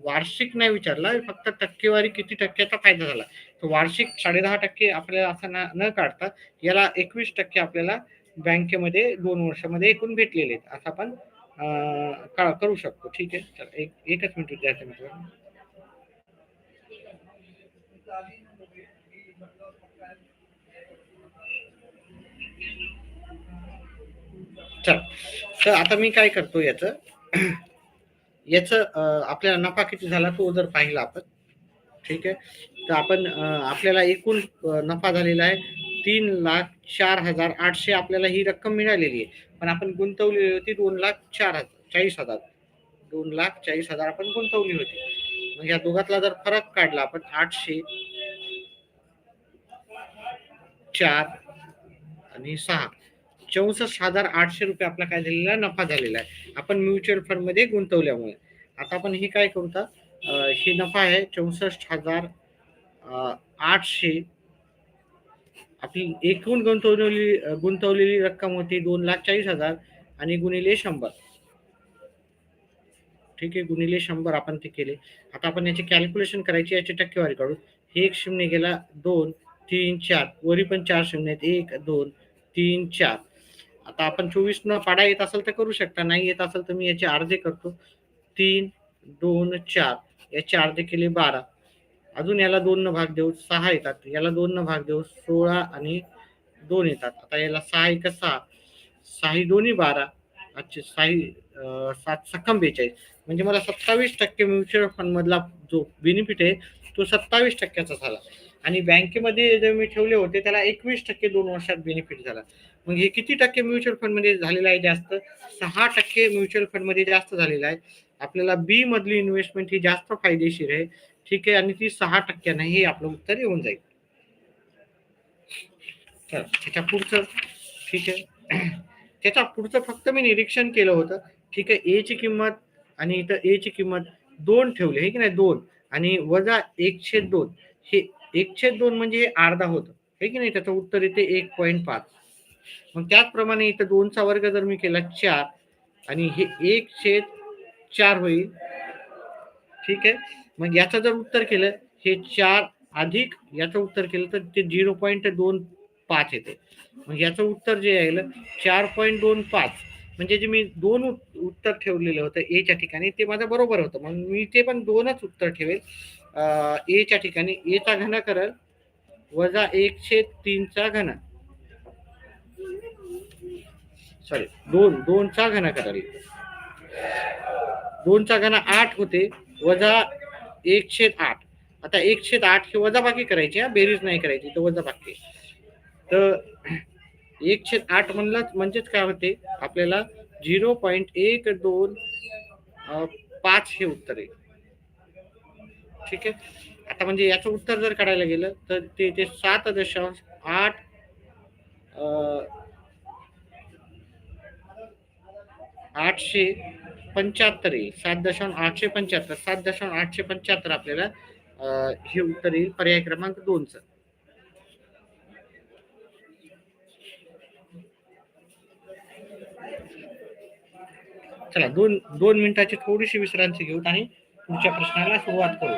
वार्षिक नाही विचारला, फक्त टक्केवारी किती टक्क्याचा फायदा झाला. तर वार्षिक 10.5% आपल्याला असं न काढता याला 21% आपल्याला बँकेमध्ये 2 वर्षामध्ये एकूण भेटलेले आहेत, असं आपण करू शकतो. ठीक आहे. चला, एकच मिनिट द्यायचं मित्रांनो. चल, तर आता मी काय करतो, याच आपल्याला नफा किती झाला तो जर पाहिला आपण. ठीक आहे. तर आपण आपल्याला एकूण नफा झालेला आहे 3,04,800 आपल्याला ही रक्कम मिळालेली आहे. पण आपण गुंतवलेली होती 2,40,000. 2,40,000 आपण गुंतवली होती. मग या दोघातला जर फरक काढला आपण, 804 आणि 6, 64,800 रुपये आपला काय झालेला नफा झालेला आहे, आपण म्युच्युअल फंड मध्ये गुंतवल्यामुळे. आता आपण हे काय करू, हे नफा आहे 64,800. आपली एकूण गुंतवलेली रक्कम होती 2,40,000 आणि गुणिले 100. ठीक आहे. गुणिले 100 आपण ते केले. आता आपण याची कॅल्क्युलेशन करायची, याची टक्केवारी काढू. हे एक शून्य गेला, 2, 3, 4, वरी पण 4 शून्य आहेत, 1, 2, 3, 4. आता आपण 24 न पाडा येत असेल तर करू शकता, नाही येत असेल तर मी याचे अर्धे करतो. 3, 2, 4, याचे अर्धे केले 12. अजून याला 2 न भाग देऊ, 6 येतात. याला 2 न भाग देऊ, 16 आणि 2 येतात. आता याला 6 1 6, साही दोन्ही 12, अच्छा साही 7 सक्कम 42, म्हणजे मला 27% म्युच्युअल फंड मधला जो बेनिफिट आहे तो 27%चा झाला. आणि बँकेमध्ये जे मी ठेवले होते त्याला 21% 2 वर्षात बेनिफिट झाला. मग हे किती टक्के म्युच्युअल फंड मध्ये झालेलं आहे जास्त? 6% म्युच्युअल फंड मध्ये जास्त झालेलं आहे. आपल्याला बी मधली इन्व्हेस्टमेंट ही जास्त फायदेशीर आहे. ठीक आहे, आणि ती 6% हे आपलं उत्तर येऊन जाईल. चला त्याच्या पुढचं. ठीक आहे. त्याच्या पुढचं फक्त मी निरीक्षण केलं होतं. ठीक आहे, ए ची किंमत आणि इथं ए ची किंमत 2 ठेवली आहे की नाही, 2 आणि वजा 1/2 हे 1/2 म्हणजे हे अर्धा होतं आहे की नाही, त्याचं उत्तर येते 1.5. मग त्याचप्रमाणे इथं 2चा वर्ग जर मी केला 4 आणि हे 1/4 होईल. ठीक आहे, मग याचं जर उत्तर केलं हे 4 अधिक याचं उत्तर केलं तर ते 0.25 येते. मग याचं उत्तर जे आहे 4.25, म्हणजे जे मी दोन उत्तर ठेवलेलं होतं एच्या ठिकाणी ते माझं बरोबर होतं. मग मी ते पण दोनच उत्तर ठेवेल. एच्या ठिकाणी एचा घन करल वजा 1/3चा घन, सॉरी, दोनचा घन कराल. 2चा घन 8 होते वजा 1/8. आता 1/8 हे वजाबाकी करायची, हा बेरीज नाही करायची, तर वजाबाकी. तर 1/8 म्हणलं म्हणजेच काय होते आपल्याला 0.12 हे उत्तर आहे. ठीक आहे, आता म्हणजे याचं उत्तर जर काढायला गेलं तर ते 7.8 875 आहे. 7.875, 7.875 आपल्याला हे उत्तर येईल पर्याय क्रमांक 2च. चला 2 मिनिटाची थोडीशी विश्रांती घेऊ आणि पुढच्या प्रश्नाला सुरुवात करू.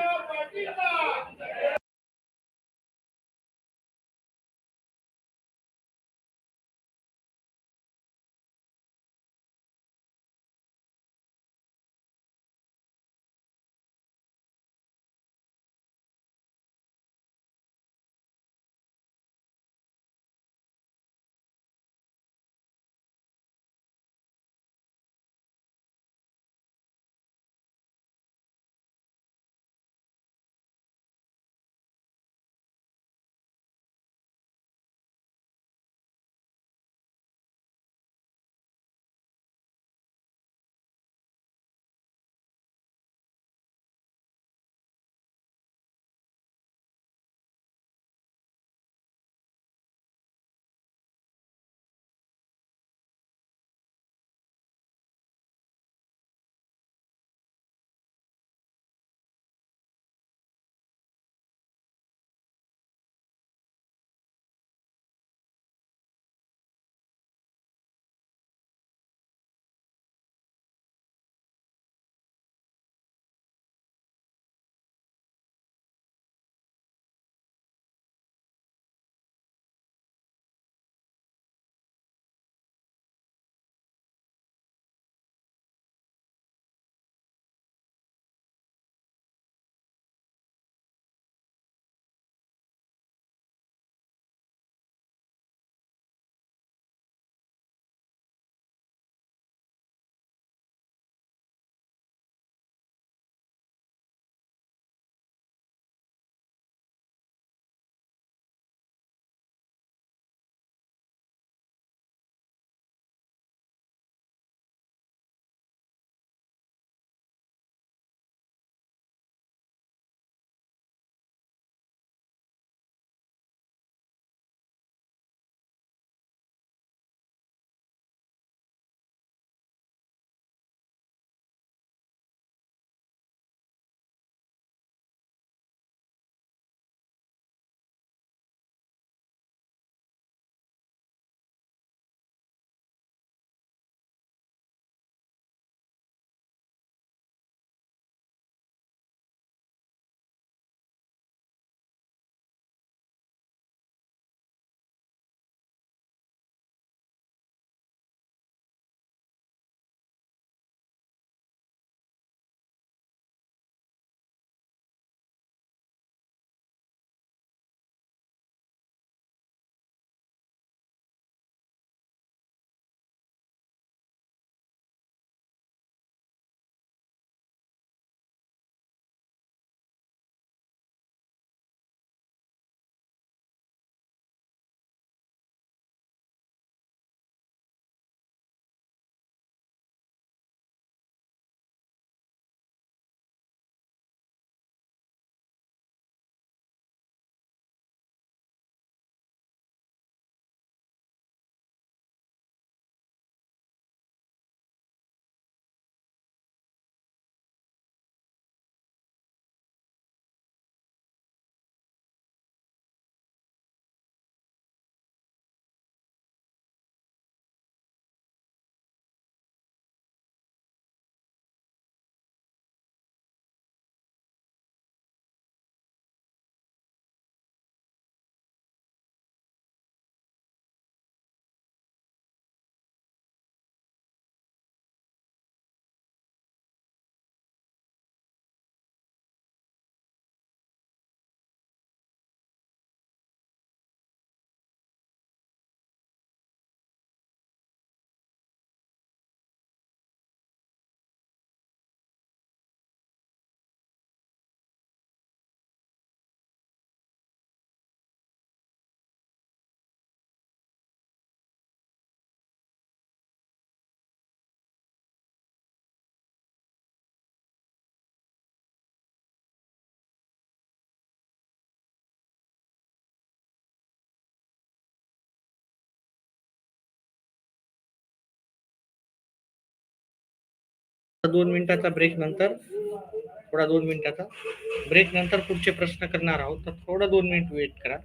2 मिनिटाचा ब्रेक नंतर थोडा 2 मिनिटाचा ब्रेक नंतर पुढचे प्रश्न करणार आहोत, तर थोडा 2 मिनिट वेट करा.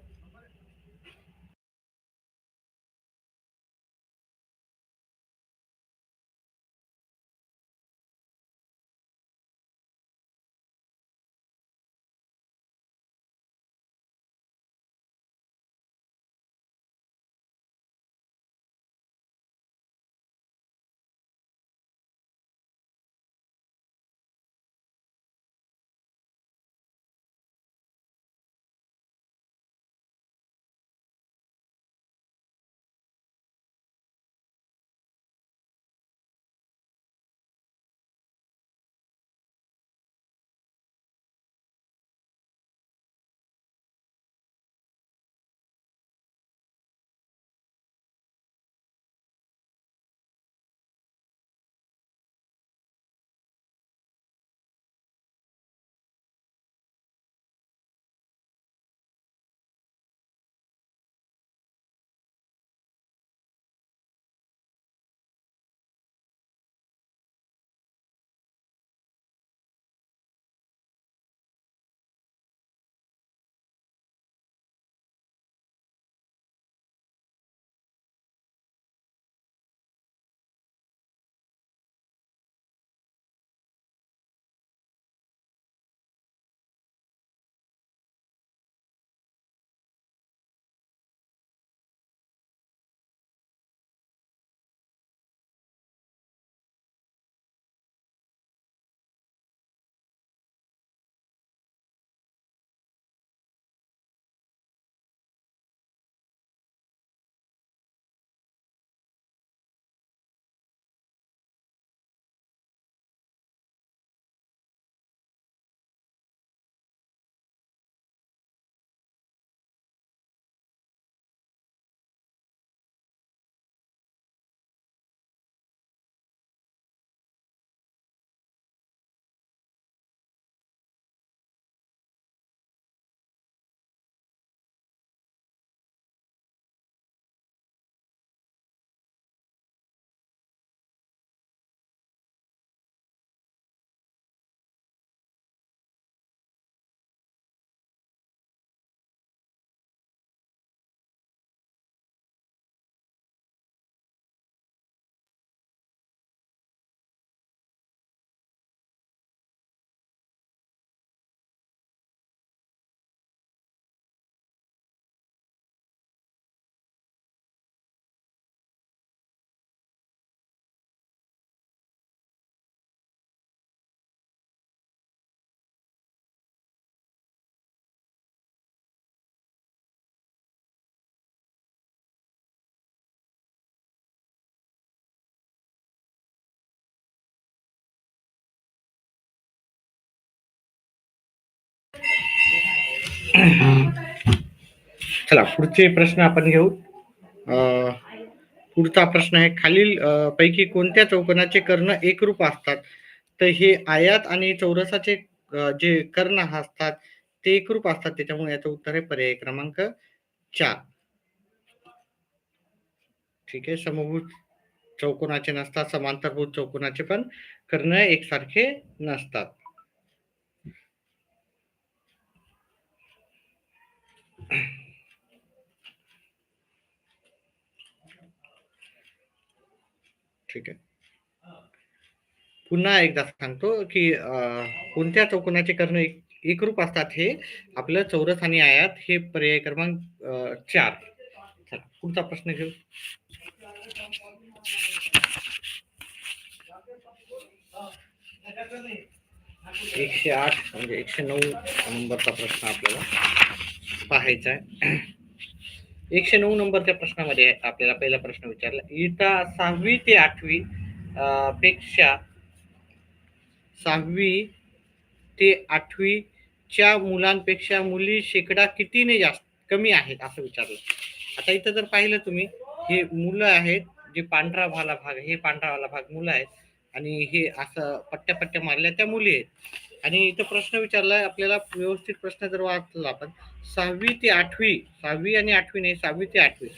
चला पुढचे प्रश्न आपण घेऊ. पुढचा प्रश्न आहे, खालील पैकी कोणत्या चौकोनाचे कर्ण एकरूप असतात? तर हे आयत आणि चौरसाचे जे कर्ण असतात ते एकरूप असतात, त्याच्यामुळे याचं उत्तर आहे पर्याय क्रमांक 4. ठीक आहे. समभुज चौकोनाचे नसतात, समांतरभुज चौकोनाचे पण कर्ण एकसारखे नसतात. ठीक आहे. पुन्हा एकदा सांगतो की कोणत्या चौकोनाचे कर्ण एकरूप असतात, हे आपलं चौरस आणि आयत, हे पर्याय क्रमांक 4. चला पुढचा प्रश्न घेऊ. 108 म्हणजे 109 नंबरचा प्रश्न आपल्याला पाहायचा आहे. 109 नंबरच्या प्रश्नामध्ये आपल्याला पहिला प्रश्न विचारला, इयत्ता 6वी ते 8वी पेक्षा 6वी ते 8वीच्या मुलांपेक्षा मुली शेकडा कितीने जास्त कमी आहेत असं विचारलं. आता इथं जर पाहिलं तुम्ही, हे मुलं आहेत, जे पांढरा वाला भाग, हे पांढरा वाला भाग मुलं आहेत आणि हे असं पट्ट्या पट्ट्या मारल्या त्या मुली आहेत. आणि इथं प्रश्न विचारलाय आपल्याला, व्यवस्थित प्रश्न जर वाचला आपण, 6वी ते 8वी, 6वी आणि 8वी नाही, 6वी ते 8वी,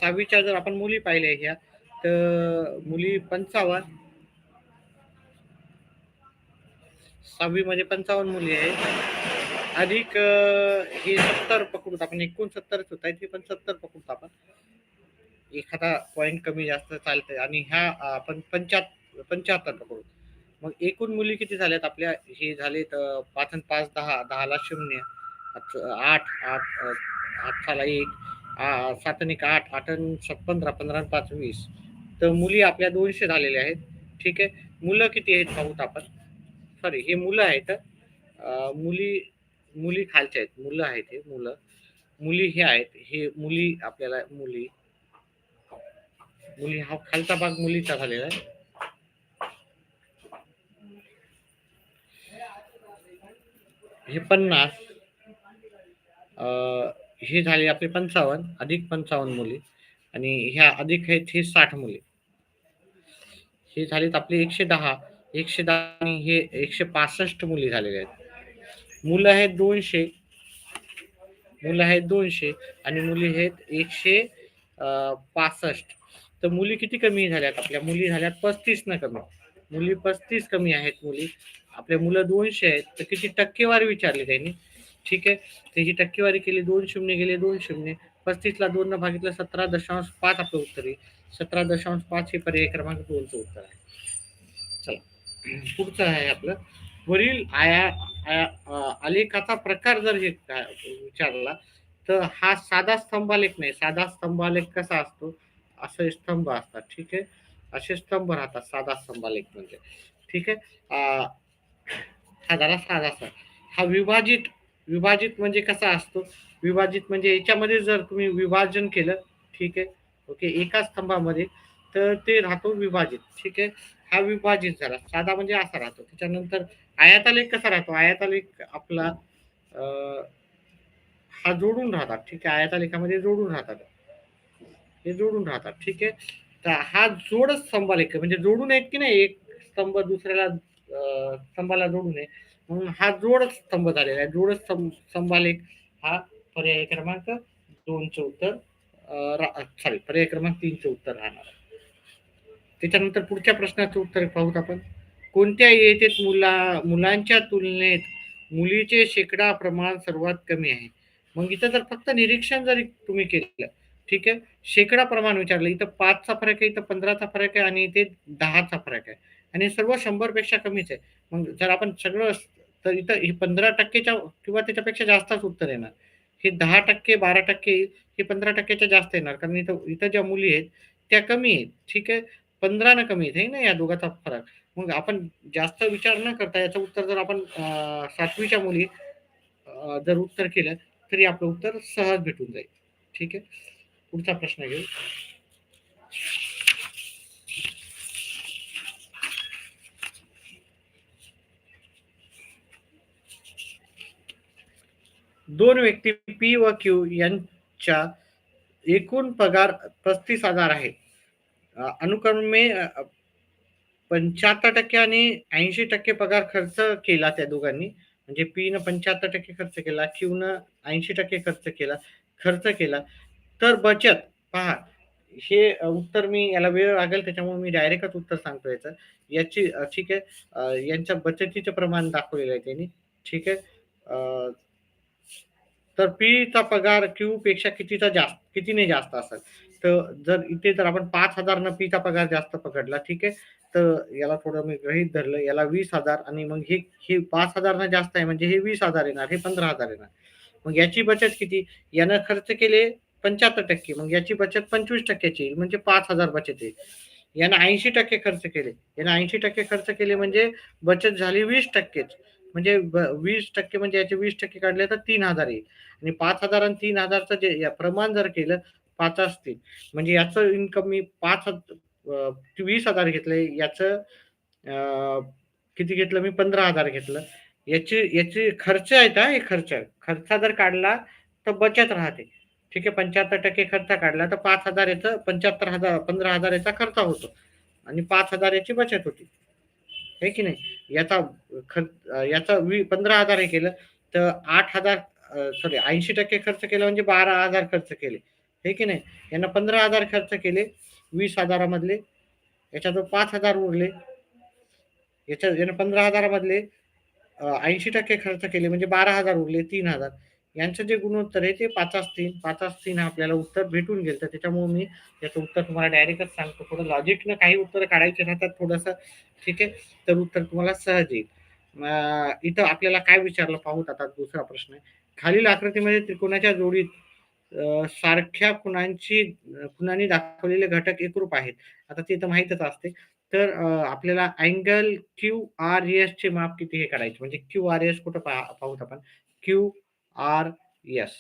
6वीच्या जर आपण मुली पाहिल्या ह्या, तर मुली 55, 6वी मध्ये 55 मुली आहेत अधिक हे 70 पकडूत आपण, एकूण 70च होत आहेत, हे पण 70 पकडूत आपण, एखादा पॉईंट कमी जास्त चालतंय, आणि ह्या आपण 75 पकडू. मग एकूण मुली किती झाल्यात आपल्या, हे झालेत 5 आणि 5 10, 10ला 0, 8 8 8 1, 7 आणि 8 8 आणि 7 15, 15 आणि 5 20. तर मुली आपल्या 200 झालेल्या आहेत. ठीक आहे, मुलं किती आहेत पाहूत आपण. सॉरी, हे मुलं आहेत. मुली मुली खालच्या आहेत, मुलं आहेत, हे मुलं, मुली हे आहेत, हे मुली आपल्याला मुली मुली हा खालचा भाग मुलीचा झालेला आहे. हे 50, हे झाले आपले 55 अधिक 55 मुली, आणि ह्या अधिक आहेत हे 60 मुली. हे झालेत आपले 110, 110 आणि हे 165 मुली झालेल्या आहेत. मुलं आहेत 200, मुलं आहेत 200 आणि मुली आहेत 165. तर मुली किती कमी झाल्यात आपल्या, मुली झाल्यात 35 न कमी, मुली 35 कमी आहेत मुली. आपल्या मुलं 200 आहेत, तर किती टक्केवारी विचारली त्यांनी. ठीक आहे, त्याची टक्केवारी केली, 2 शून्य गेले 2 शून्य, 35 ला 2 न भागितलं 17.5 आपलं उत्तर आहे. 17.5 हे पर्याय क्रमांक 2चं उत्तर आहे. चला, पुढचं आहे आपलं, वरील आलेखाचा प्रकार जर हे विचारला, तर हा साधा स्तंभालेख नाही. साधा स्तंभालेख कसा असतो, असे स्तंभ असतात. ठीक आहे, असे स्तंभ राहतात साधा स्तंभालेख म्हणजे. ठीक आहे, हा जरा साधा असा, हा विभाजित, विभाजित म्हणजे कसा असतो, विभाजित म्हणजे याच्यामध्ये जर तुम्ही विभाजन केलं, ठीक आहे, ओके, एका स्तंभामध्ये, तर ते राहतो विभाजित. ठीक आहे, हा विभाजित झाला. साधा म्हणजे असा राहतो. त्याच्यानंतर आयतालेख कसा राहतो, आयतालेख आपला हा जोडून राहतात. ठीक आहे, आयतालेखामध्ये जोडून राहतात, हे जोडून राहतात. ठीक आहे, तर हा जोडच स्तंभालेख म्हणजे जोडून आहेत की नाही, एक स्तंभ दुसऱ्याला स्तंभाला जोडून आहे, म्हणून हा जोडच स्तंभ झालेला आहे. जोडच स्तंभालेख हा पर्याय क्रमांक 2चं उत्तर, सॉरी, पर्याय क्रमांक 3चं उत्तर राहणार. त्याच्यानंतर पुढच्या प्रश्नाचं उत्तर पाहूत आपण. कोणत्या येथेत मुलांच्या तुलनेत मुलीचे शेकडा प्रमाण सर्वात कमी आहे. मग इथं जर फक्त निरीक्षण जरी तुम्ही केलं, ठीक आहे, शेकडा प्रमाण विचारलं, इथं 5चा फरक आहे, इथं 15चा फरक आहे, आणि इथे 10चा फरक आहे, आणि सर्व 100 पेक्षा कमीच आहे. मग जर आपण सगळं, तर इथं हे 15% किंवा त्याच्यापेक्षा जास्तच उत्तर येणार. हे 10%, 12%, हे 15%च्या जास्त येणार, कारण इथं इथं ज्या मुली आहेत त्या कमी आहेत. ठीक आहे, 15 न कमी आहे ना या दोघांचा फरक. मग आपण जास्त विचार न करता याचं उत्तर जर आपण 7वीच्या मुली जर उत्तर केलं, तरी आपलं उत्तर सहज भेटून जाईल. ठीक आहे, पुढचा प्रश्न घेऊ. दोन व्यक्ती पी व क्यू यांच्या एकूण पगार 35,000 आहे. अनुक्रमे 75% आणि 80% पगार खर्च केला त्या दोघांनी. म्हणजे पी न 75% खर्च केला, क्यू न 80% खर्च केला. तर बचत पहा, हे उत्तर मी याला वेळ लागेल, त्याच्यामुळे मी डायरेक्टच उत्तर सांगतो याचं. याची ठीक आहे, यांच्या बचतीचं प्रमाण दाखवलेलं आहे त्यांनी. ठीक आहे, तर पीचा पगार क्यू पेक्षा कितीने जास्त असेल. तर जर इथे जर आपण 5,000 न पीचा पगार जास्त पकडला, ठीक आहे, तर याला थोडं मी गृहीत धरलं, याला 20,000, आणि मग हे 5,000 न जास्त आहे, म्हणजे हे 20,000 येणार, हे 15,000 येणार. मग याची बचत किती, यानं खर्च केले 75%, मग याची बचत 25%ची येईल, म्हणजे 5,000 बचत येईल. यानं 80% खर्च केले, यानं 80% खर्च केले, म्हणजे बचत झाली 20%च, म्हणजे 20% म्हणजे याचे 20% काढले तर 3,000 येईल. आणि 5,000 आणि 3,000चं जे प्रमाण जर केलं 5 असतील, म्हणजे याचं इन्कम मी 20,000 घेतलंय, याचं किती घेतलं मी, 15,000 घेतलं. याची खर्च आहेत, हे खर्च जर काढला तर बचत राहते. ठीक आहे, 75% खर्च काढला तर 5,000 याचं, 75,000, 15,000 याचा खर्च होतो, आणि 5,000 याची बचत होती, आहे की नाही. याचा खर्च, याचा 15,000 हे केलं, तर 8,000, सॉरी, 80% खर्च केला, म्हणजे 12,000 खर्च केले, हे की नाही. यांना 15,000 खर्च केले 20,000 मधले, याच्याजवळ 5,000 उरले, यानं 15,000 मधले 80% खर्च केले म्हणजे 12,000 उरले 3,000. यांचं जे गुणोत्तर आहे ते 5-3 आपल्याला उत्तर भेटून गेलं. तर त्याच्यामुळे मी याचं उत्तर तुम्हाला डायरेक्टच सांगतो. थोडं लॉजिकनं काही उत्तरं काढायची राहतात थोडंसं, ठीक आहे. तर उत्तर तुम्हाला सहज येईल. इथं आपल्याला काय विचारलं पाहूत आता दुसरा प्रश्न आहे. खालील आकृतीमध्ये त्रिकोणाच्या जोडीत सारख्या खुणांनी दाखवलेले घटक एकरूप आहेत. आता ते तर माहीतच असते. तर आपल्याला अँगल QRS चे माप किती हे काढायचे. म्हणजे QRS कुठं पाहूत आपण. QRS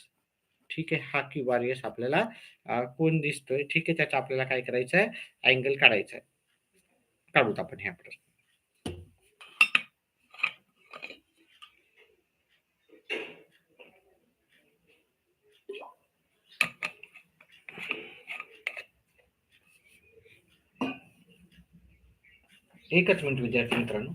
ठीक आहे. हा QRS आपल्याला कोन दिसतोय. ठीक आहे. त्याचा आपल्याला काय करायचं आहे, अँगल काढायचा आहे. काढूत आपण ह्या प्रश्न. एकच मिनिट विद्यार्थी मित्रांनो.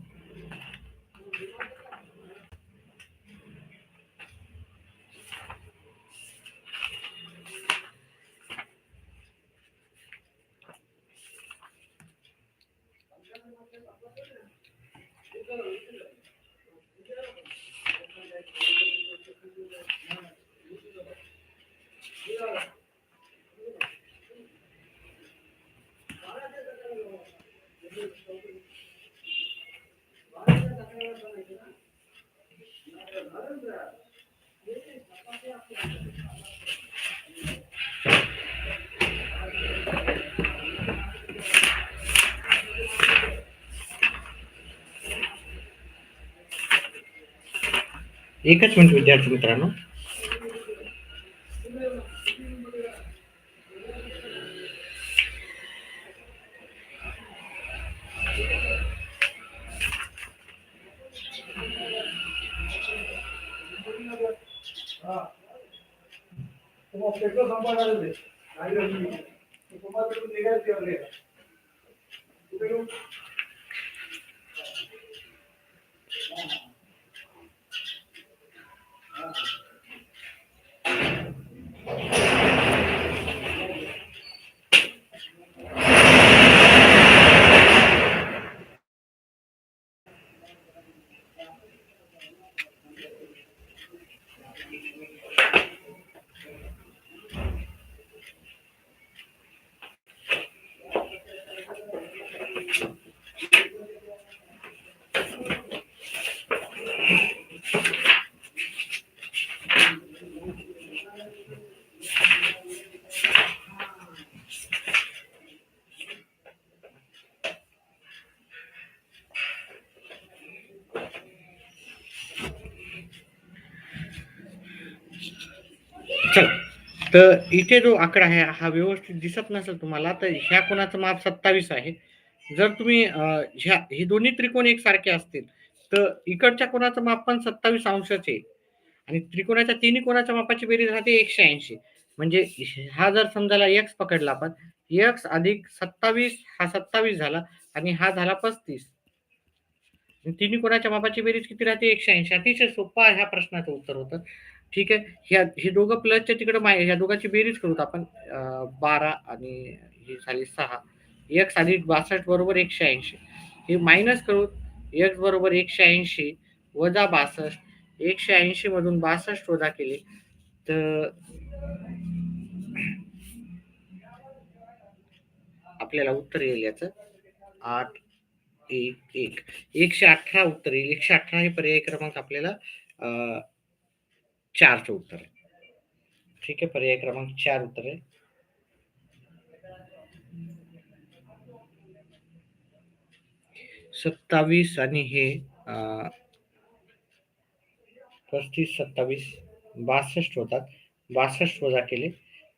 एकच मिनिट विद्यार्थी मित्रांनो. चल, तर इथे जो आकडा आहे हा व्यवस्थित दिसत नसेल तुम्हाला, तर ह्या कोणाचं माप 27 आहे. जर तुम्ही हे दोन्ही त्रिकोण एकसारखे असतील, तर इकडच्या कोणाचं माप पण 27 अंशाचे आहे आणि त्रिकोणाच्या तिन्ही कोणाच्या मापाची बेरीज राहते 180. म्हणजे हा जर समजायला x पकडला आपण, x अधिक 27 हा 27 झाला आणि हा झाला 35. तिन्ही कोणाच्या मापाची बेरीज किती राहते 180. अतिशय सोपा ह्या प्रश्नाचं उत्तर होतं. ठीक आहे. हे दोघं प्लसच्या तिकडे ह्या दोघांची बेरीज करूत आपण. 12 आणि ही झाली 6. x अधिक 62 बरोबर 180. हे मायनस करू. x बरोबर 180 वजा 62. 180 मधून 62 वजा केले तर आपल्याला उत्तर येईल याचं 811. 118 उत्तर येईल. 118 हे पर्याय क्रमांक आपल्याला 4चं उत्तर आहे. ठीक आहे. पर्याय क्रमांक 4 उत्तर आहे. 27 आणि हे 35, 27, 62 होतात. 62 वजा केले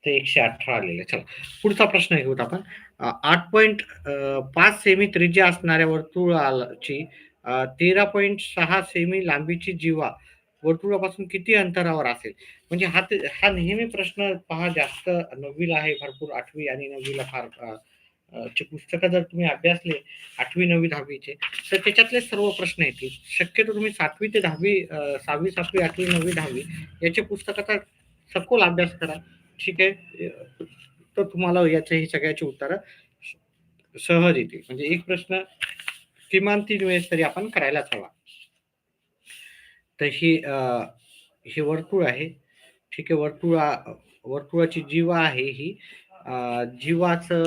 तर 118 आलेले. चला पुढचा प्रश्न घेऊत आपण. 8.5 सेमी त्रिज्या असणाऱ्या वर्तुळाची 13.6 सेमी लांबीची जीवा वर्तुळापासून किती अंतरावर असेल. म्हणजे हा नेहमी प्रश्न पहा जास्त 9वीला आहे भरपूर. 8वी आणि 9वीला फार ची पुस्तकं जर तुम्ही अभ्यासले 8वी 9वी 10वीचे तर त्याच्यातले सर्व प्रश्न येतील. शक्यतो तुम्ही 7वी ते 10वी 6वी 7वी 8वी 9वी 10वी याचे पुस्तकाचा सखोल अभ्यास करा. ठीक आहे. तर तुम्हाला याचे ही सगळ्याची उत्तरं सहज येतील. म्हणजे एक प्रश्न किमान 3 वेळेस तरी आपण करायलाच हवा. तर हे वर्तुळ आहे. ठीक आहे. वर्तुळाची जीवा आहे ही. जीवाचं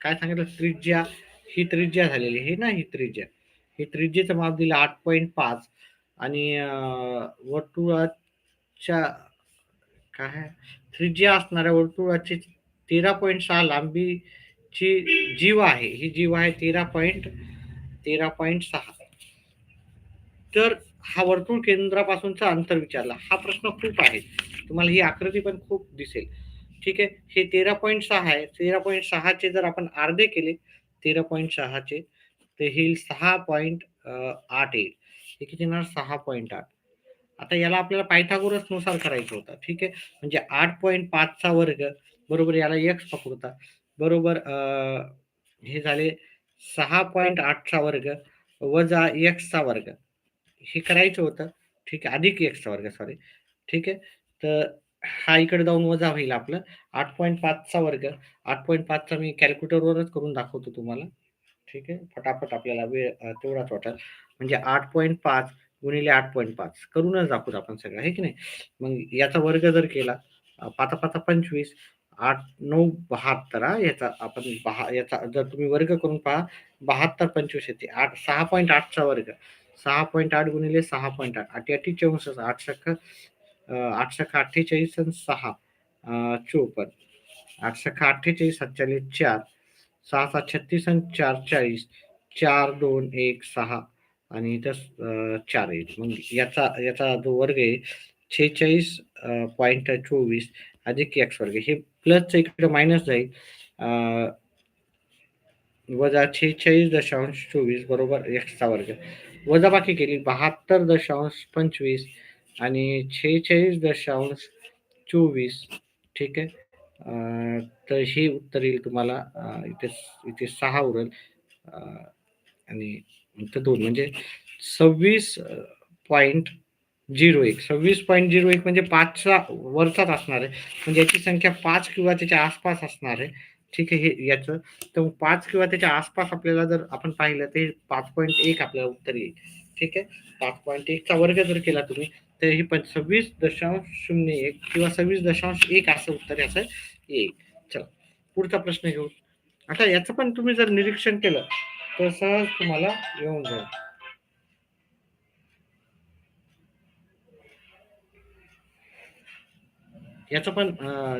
काय सांगितलं, त्रिज्या, ही त्रिज्या झालेली आहे ना, ही त्रिज्या. ही त्रिज्येचं माप दिलं 8.5 आणि वर्तुळाच्या काय त्रिज्या असणाऱ्या वर्तुळाची 13.6 लांबीची जीवा आहे. ही जीवा आहे 13.6. तर हा वर्तुळ केंद्रापासूनचा अंतर विचारला. हा प्रश्न खूप आहे. तुम्हाला ही आकृती पण खूप दिसेल. ठीक आहे. हे 13.6 आहे. 13.6 चे जर आपण अर्धे केले 13.6 चे, तर हे 6.8 येईल. हे किती येणार? 6.8. आता याला आपल्याला पायथागोरस नुसार करायचं होतं. ठीक आहे. म्हणजे 8.5 चा वर्ग बरोबर याला x पकडूता. बरोबर हे झाले 6.8 चा वर्ग वजा x चा वर्ग. हे करायचं होतं. ठीक आहे. अधिक x चा वर्ग, सॉरी. ठीक आहे. तर हा इकडे जाऊन वजा होईल आपलं 8.5 चा वर्ग. 8.5 चा मी कॅल्क्युलेटरवरच करून दाखवतो तुम्हाला. ठीक आहे. फटाफट आपल्याला वेळ तेवढाच वाटेल. म्हणजे 8.5 गुणिले 8.5 करूनच दाखवू आपण सगळं, आहे की नाही. मग याचा वर्ग जर केला, पाचा पाचा 25, 8 9 72. याचा आपण याचा जर तुम्ही वर्ग करून पहा, 72 25 येते. 6.8 चा वर्ग. 6.8 गुणिले 6.8, 8 8 64, 8 सख 8 सख 48 आणि 6 54, 8 सख 48, 47 4, 6 7 36 आणि 4 40, 4 2 1 6 आणि इथं 4 येईल. मग याचा जो वर्ग आहे 46.24 अधिक एक्स वर्ग. हे प्लसचं इकडे मायनस जाईल. वजा 46.24 बरोबर एक्सचा वर्ग. वजाबाकी केली 72.25 आणि 46.24. ठीक आहे. तर हे उत्तर येईल तुम्हाला. इथे 6 उरेल आणि इथं 2 म्हणजे 26.01. 26.01 म्हणजे 5चा वरचाच असणार आहे. म्हणजे याची संख्या 5 किंवा त्याच्या आसपास असणार आहे. ठीक आहे. हे याचं तर 5 किंवा त्याच्या आसपास आपल्याला जर आपण पाहिलं तर 5.1 आपल्याला उत्तर येईल. ठीक आहे. 5.1 चा वर्ग जर केला तुम्ही तर हे 26.01 किंवा 26.1 असं उत्तर याचं येईल. चला पुढचा प्रश्न घेऊ. आता याचं पण तुम्ही जर निरीक्षण केलं तर सहज तुम्हाला येऊन जाईल. याचं पण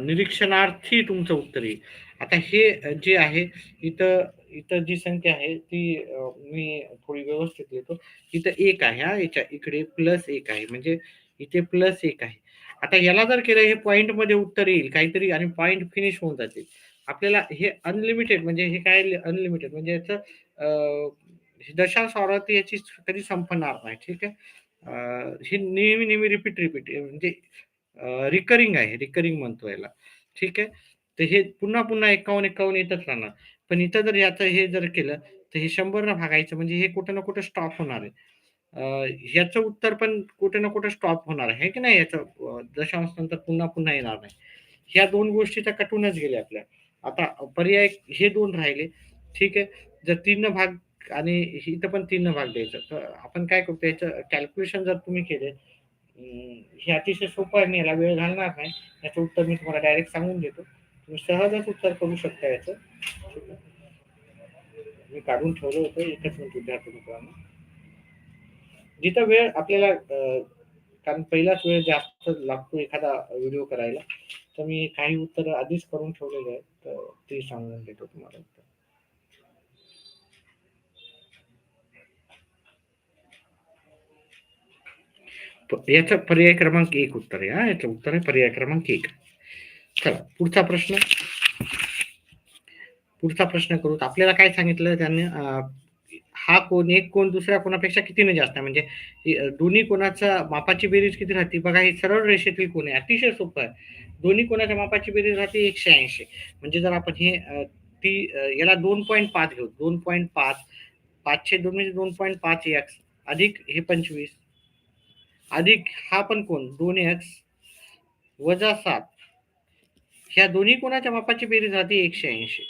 निरीक्षणार्थी तुमचं उत्तर येईल. आता हे जे आहे, इथं इथं जी संख्या आहे ती मी थोडी व्यवस्थित लिहितो. इथं 1 आहे हां, याच्या इकडे +1 आहे. म्हणजे इथे +1 आहे. आता याला जर केलं हे पॉइंटमध्ये उत्तर येईल काहीतरी आणि पॉइंट फिनिश होऊन जातील. आपल्याला हे अनलिमिटेड म्हणजे हे काय अनलिमिटेड म्हणजे याचं दशांश आवृत्ती याची कधी संपणार नाही. ठीक आहे. हे नेहमी रिपीट म्हणजे रिकरिंग आहे. रिकरिंग म्हणतो याला. ठीक आहे. तर हे पुन्हा 51 येतच राहणार. पण इथं जर याचं हे जर केलं, तर हे 100 न भागायचं म्हणजे हे कुठे ना कुठे स्टॉप होणार आहे. ह्याचं उत्तर पण कुठे ना कुठे स्टॉप होणार आहे की नाही याचं दशांश नंतर पुन्हा येणार नाही. ह्या 2 गोष्टी तर कटूनच गेल्या आपल्या. आता पर्याय हे 2 राहिले. ठीक आहे. जर 3 भाग आणि इथं पण 3 भाग द्यायचं. तर आपण काय करतो याचं कॅल्क्युलेशन जर तुम्ही केले, हे अतिशय सोपं आहे. मी याला वेळ घालणार नाही. याचं उत्तर मी तुम्हाला डायरेक्ट सांगून देतो. तुम्ही सहजच उत्तर करू शकता याचं. ठीक आहे. मी काढून ठेवलं होतं. एकच मिनिट विद्यार्थी मित्रांनो. जिथं वेळ आपल्याला कारण पहिलाच वेळ जास्त लागतो एखादा व्हिडिओ करायला. तर मी काही उत्तर आधीच करून ठेवलेले आहेत. तर ते सांगून देतो तुम्हाला. याचा पर्याय क्रमांक 1 उत्तर आहे. हां, याचं उत्तर आहे पर्याय क्रमांक 1. चला पुढचा प्रश्न. पुढचा प्रश्न करू. तर आपल्याला काय सांगितलं त्यांनी, हा कोन एक कोन दुसऱ्या कोनापेक्षा कितीने जास्त आहे. म्हणजे दोन्ही कोनाचा मापाची बेरीज किती राहते बघा. हे सरळ रेषेतील कोन आहे. अतिशय सोपं आहे. दोन्ही कोनाच्या मापाची बेरीज राहते 180. म्हणजे जर आपण हे याला 2.5 घेऊ. 2.5 5/2 म्हणजे 2.5 एक्स अधिक हे 25 अधिक हा पण कोन 2x वजा 7. ह्या दोन्ही कोनाच्या मापाची बेरीज राहते 180.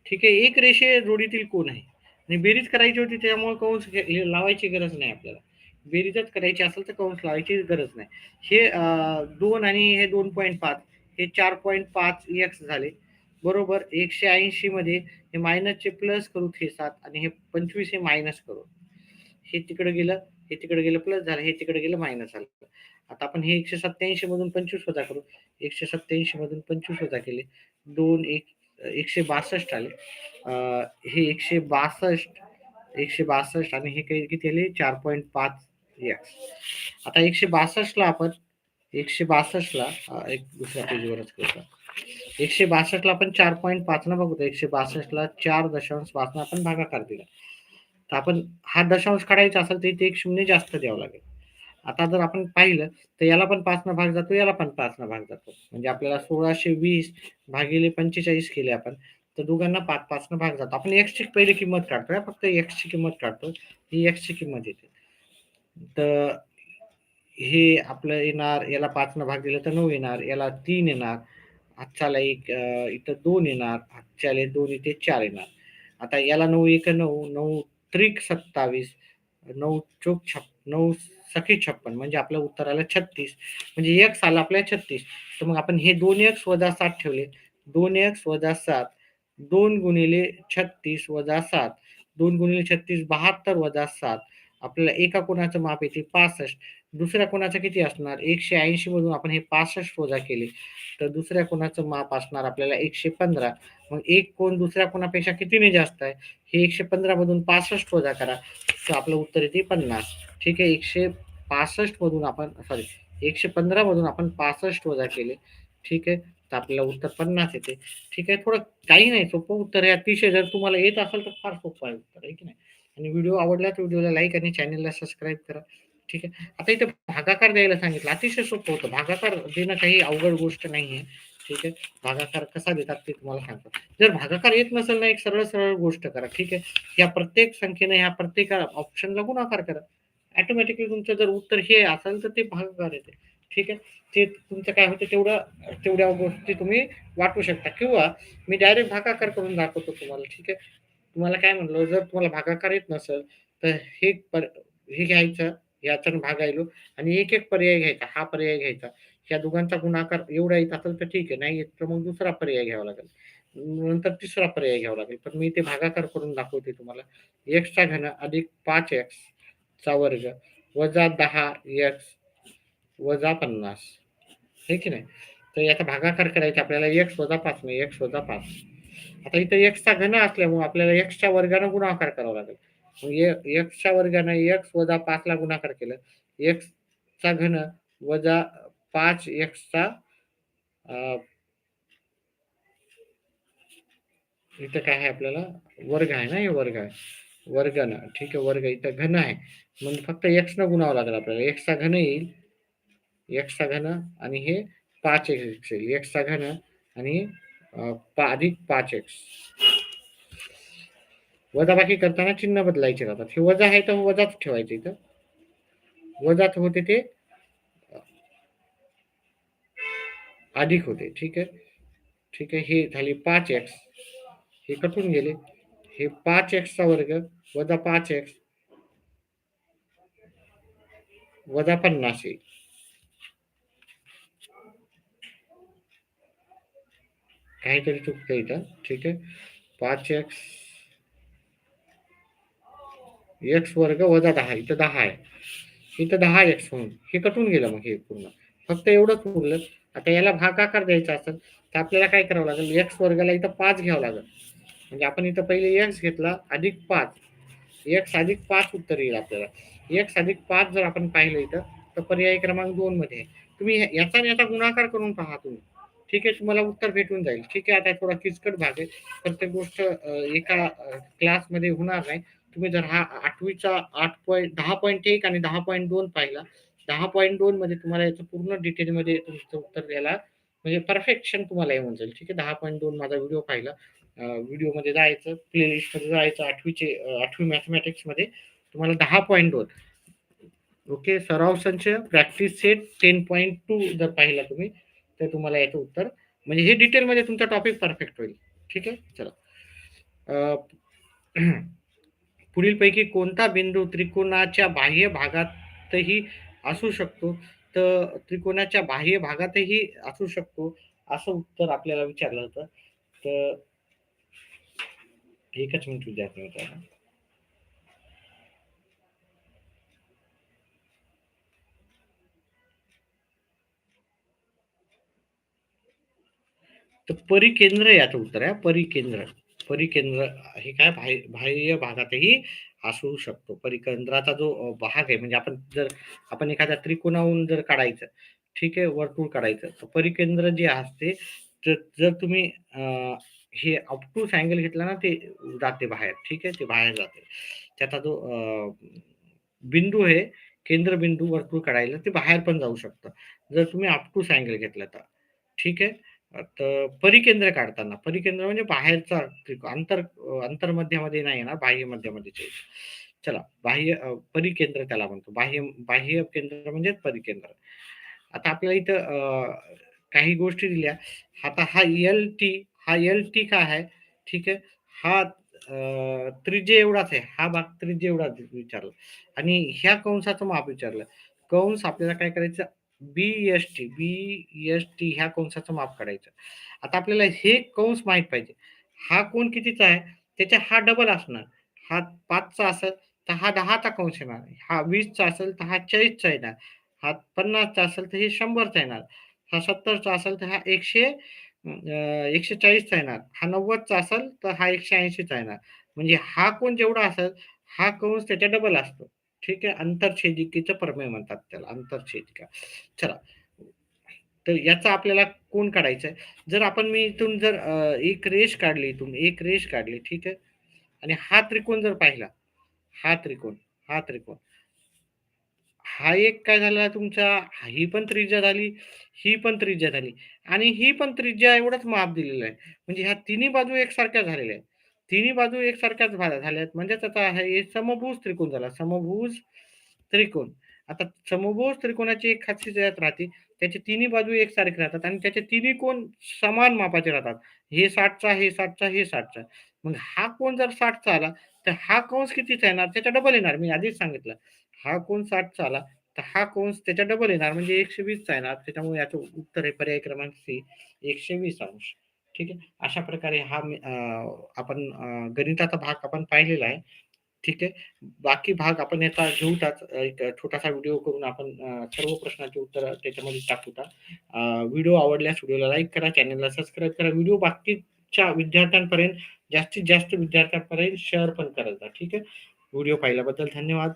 ठीक आहे. एक रेषे जोडीतील कोन आहे आणि बेरीज करायची होती त्यामुळे कंस लावायची गरज नाही आपल्याला. बेरीजच करायची असेल तर कंस लावायची गरज नाही. हे 2 आणि हे 2.5 हे 4.5 एक्स झाले. बरोबर 180 मध्ये हे मायनसचे प्लस करू हे 7 आणि हे 25 हे मायनस करू. हे तिकडे गेलं, हे तिकडे गेलं प्लस झालं, हे तिकडे गेलं मायनस झालं. आता आपण हे 187 मधून 25 वजा करू. 187 मधून 25 वजा केले. 2 1 162 आले. हे 162 आणि हे काही किती आले 4.5 एक्स. आता 162 ला आपण 162 ला एक दुसऱ्या पेजवरच करूया. 162 ला आपण 4.5 न बघू. 162 ला 4.5 आपण भागाकार दिला. तर आपण हा दशांश काढायचा असेल तर इथे एक शून्य जास्त द्यावं लागेल. आता जर आपण पाहिलं तर याला पण 5 न भाग जातो, याला पण 5 न भाग जातो. म्हणजे आपल्याला 1620 भागिले 45 केले आपण. तर दोघांना 5 न भाग जातो. आपण x ची पहिली किंमत काढतोय, फक्त x ची किंमत काढतो. ही x ची किंमत येते. तर हे आपलं येणार, याला 5 न भाग दिला तर 9 येणार, याला 3 येणार, हातच्याला एक इथं 2 येणार, हातच्याला 2 इथे 4 येणार. आता याला 9 एक 9, 9 त्रिक 27, 9 चोक 9 सखी 56 म्हणजे आपलं उत्तर आलं 36. म्हणजे x आला आपल्या 36. तर मग आपण हे 2x वजा 7 ठेवले. 2x वजा 7, 2 गुणिले 36 वजा 7, 2 गुणिले 36 72 वजा 7. आपल्याला एका कोणाचं माप येते 65. दुसऱ्या कोणाचं किती असणार? 180 मधून आपण हे 65 वजा केले. तर दुसऱ्या कोणाचं माप असणार आपल्याला 115. मग एक कोण दुसऱ्या कोणापेक्षा कितीने जास्त आहे? हे 115 मधून 65 वजा करा. तर आपलं उत्तर येते 50. ठीक आहे. 165 मधून आपण सॉरी 115 मधून आपण 65 वजा केले. ठीक आहे. तर आपल्याला उत्तर 50 येते. ठीक आहे. थोडं काही नाही, सोपं उत्तर आहे अतिशय. जर तुम्हाला येत असेल तर फार सोपं आहे उत्तर, आहे की नाही? आणि व्हिडिओ आवडला तर व्हिडिओला लाईक आणि चॅनलला सबस्क्राईब करा. ठीक आहे. आता इथे भागाकार द्यायला सांगितलं. अतिशय सोपं होतं. भागाकार देणं काही अवघड गोष्ट नाहीये. ठीक आहे. भागाकार कसा देतात ते तुम्हाला सांगतो. जर भागाकार येत नसेल ना, एक सरळ सरळ गोष्ट करा. ठीक आहे. या प्रत्येक संख्येने ह्या प्रत्येक ऑप्शनला गुणाकार करा. ऑटोमॅटिकली तुमचं जर उत्तर हे असेल तर ते भागाकार येते. ठीक आहे. ते तुमचं काय होतं तेवढ्या गोष्टी तुम्ही वाटू शकता, किंवा मी डायरेक्ट भागाकार करून दाखवतो तुम्हाला. ठीक आहे. तुम्हाला काय म्हणलं, जर तुम्हाला भागाकार येत नसेल तर हे घ्यायचं, याच्यानं भागायलो आणि एक एक पर्याय घ्यायचा. हा पर्याय घ्यायचा. या दोघांचा गुणाकार एवढा येत असेल तर ठीक आहे. नाही येत तर मग दुसरा पर्याय घ्यावा लागेल. नंतर तिसरा पर्याय घ्यावा लागेल. पण मी ते भागाकार करून दाखवते तुम्हाला. x चा घन अधिक 5x चा वर्ग वजा 10x वजा 50. हे की नाही? तर याचा भागाकार करायचा आपल्याला. x वजा 5 नाही, x वजा 5. आता इथं x चा घन असल्यामुळे आपल्याला x च्या वर्गाने गुणाकार करावा लागेल. मग x च्या वर्गाने x वजा 5 ला गुणाकार केलं. x चा घन वजा 5x चा इथं काय आहे आपल्याला वर्ग आहे ना, हे वर्ग आहे. वर्ग ना, ठीक आहे. वर्ग इथं घन आहे. मग फक्त x न गुणावं लागेल आपल्याला. x चा घन येईल, x चा घन आणि हे 5x येईल. x चा घन आणि अधिक 5x. वजाबाकी करताना चिन्ह बदलायचे राहतात. हे वजा आहे तर वजाच ठेवायचे. इथं वजाच होते ते अधिक होते. ठीक आहे. ठीक आहे. हे झाले 5x. हे कटून गेले. हे 5x चा वर्ग वजा 5x वजा 50 येईल. काहीतरी चुकतं इथं. ठीक आहे. 5x x वर्ग वजा 10. इथं 10 आहे. इथं 10x म्हणून हे कटून गेलं. मग हे पूर्ण फक्त एवढंच उरलं. आता याला भागाकार द्यायचा असेल तर आपल्याला काय करावं लागेल, x वर्गाला इथं 5 घ्यावं लागेल. म्हणजे आपण इथं पहिले x घेतला अधिक 5, x अधिक 5 उत्तर येईल आपल्याला. x अधिक 5 जर आपण पाहिलं इथं तर पर्याय क्रमांक 2 मध्ये आहे. तुम्ही याचा आणि याचा गुणाकार करून पहा तुम्ही. ठीक आहे. तुम्हाला उत्तर भेटून जाईल. ठीक आहे. आता थोडा किचकट भाग आहे. प्रत्येक गोष्ट एका क्लासमध्ये होणार नाही. तुम्ही जर हा 8वीचा 10.1 आणि 10.2 पाहिला, 10.2 मध्ये तुम्हाला याचं पूर्ण डिटेलमध्ये तुमचं उत्तर द्यायला म्हणजे परफेक्शन तुम्हाला येऊन जाईल. ठीक आहे. 10.2 माझा व्हिडिओ पाहिला. व्हिडिओमध्ये जायचं, प्लेलिस्टमध्ये जायचं, 8वी मॅथमॅटिक्समध्ये तुम्हाला 10.2 ओके. सराव संच प्रॅक्टिस सेट 10.2 जर पाहिला तुम्ही तर तुम्हाला याचं उत्तर म्हणजे हे डिटेलमध्ये तुमचा टॉपिक परफेक्ट होईल. ठीक आहे. चला. पुढीलपैकी कोणता बिंदू त्रिकोणाच्या बाह्य भागात त्रिकोणातही असू शकतो, तर त्रिकोणाच्या बाह्य भागातही असू शकतो, असं उत्तर आपल्याला विचारलं होतं. तर एकच मिनिट विद्यार्थी मित्रांनो. तर परिकेंद्र याचं उत्तर आहे. परिकेंद्र. परिकेंद्र हे काय बाह्य भागातही असू शकतो. परिकेंद्राचा जो भाग आहे म्हणजे आपण एखाद्या त्रिकोणाहून जर काढायचं, ठीक आहे, वर्तुळ काढायचं, तर परिकेंद्र जे असते, तर जर तुम्ही हे ऑब्टयूज अँगल घेतला ना, ते जाते बाहेर, ठीक आहे, ते बाहेर जाते. त्याचा जो बिंदू आहे, केंद्रबिंदू वर्तुळ काढायला ते बाहेर पण जाऊ शकतं. जर तुम्ही ऑब्टयूज अँगल घेतला तर. ठीक आहे. तर परिकेंद्र काढताना, परिकेंद्र म्हणजे बाहेरचा अंतर्मध्यामध्ये नाही येणार, बाह्य मध्यामध्येच येईल. चला, परिकेंद्र त्याला म्हणतो. बाह्य बाह्य केंद्र म्हणजे परिकेंद्र. आता आपल्याला इथं काही गोष्टी दिल्या. आता हा LT काय आहे? ठीक आहे. हा त्रिज्या एवढाच आहे. हा भाग त्रिज्या एवढाच विचारला आणि ह्या कंसाचं माप विचारलं. कंस आपल्याला काय करायचं? BST ह्या कंसाचं माप काढायचं. आता आपल्याला हे कंस माहीत पाहिजे. हा कोन कितीचा आहे? त्याच्या हा डबल असणार. हा 5 चा असेल, तर हा 10 चा कंस येणार. हा 20 चा असेल, तर हा 40 चा येणार. हा 50 चा असेल, तर हे 100 चा येणार. हा 70 चा असेल, तर हा 140 चा येणार. हा 90 चा असेल, तर हा 180 चा येणार. म्हणजे हा कोन जेवढा असेल, हा कंस त्याच्या डबल असतो. ठीक आहे. अंतरछेदिकेचं प्रमेय म्हणतात त्याला, अंतरछेदिका. चला, तर याचा आपल्याला कोन काढायचा आहे. मी इथून जर एक रेष काढली, एक रेष काढली, ठीक आहे. आणि हा त्रिकोण जर पाहिला, हा त्रिकोण, हा त्रिकोण. हा एक काय झाला तुमचा, ही पण त्रिज्या झाली, ही पण त्रिज्या झाली आणि ही पण त्रिज्या एवढंच माप दिलेलं आहे. म्हणजे ह्या तिन्ही बाजू एकसारख्या झालेल्या आहेत. तिन्ही बाजू एकसारख्याच झाल्यात म्हणजे आता हे समभुज त्रिकोण झाला. समभुज त्रिकोण. आता समभुज त्रिकोणाची एक खासियत राहते, त्याचे तिन्ही बाजू एकसारखे राहतात आणि त्याचे तिन्ही कोन समान मापाचे राहतात. हे 60 चा, हे 60 चा, हे 60 चा. मग हा कोन जर 60 चा आला, तर हा कंस कितीचा येणार? त्याच्या डबल येणार. मी आधीच सांगितलं. हा कोन 60 चा आला, तर हा कंस त्याच्या डबल येणार म्हणजे 120 चा येणार. त्याच्यामुळे याचं उत्तर आहे पर्याय क्रमांक सी, 120 अंश. ठीक आहे. अशा प्रकारे आपण गणिताचा भाग आपण पाहिलेला आहे. ठीक आहे. बाकी भाग आपण याचा घेऊच. एक छोटासा व्हिडिओ करून आपण सर्व प्रश्नांची उत्तरं त्याच्यामध्ये टाकूत. व्हिडिओ आवडल्यास व्हिडिओला लाईक करा, चॅनलला सबस्क्राईब करा. व्हिडिओ बाकीच्या विद्यार्थ्यांपर्यंत जास्तीत जास्त विद्यार्थ्यांपर्यंत शेअर पण करत जा. ठीक आहे. व्हिडिओ पाहिल्याबद्दल धन्यवाद.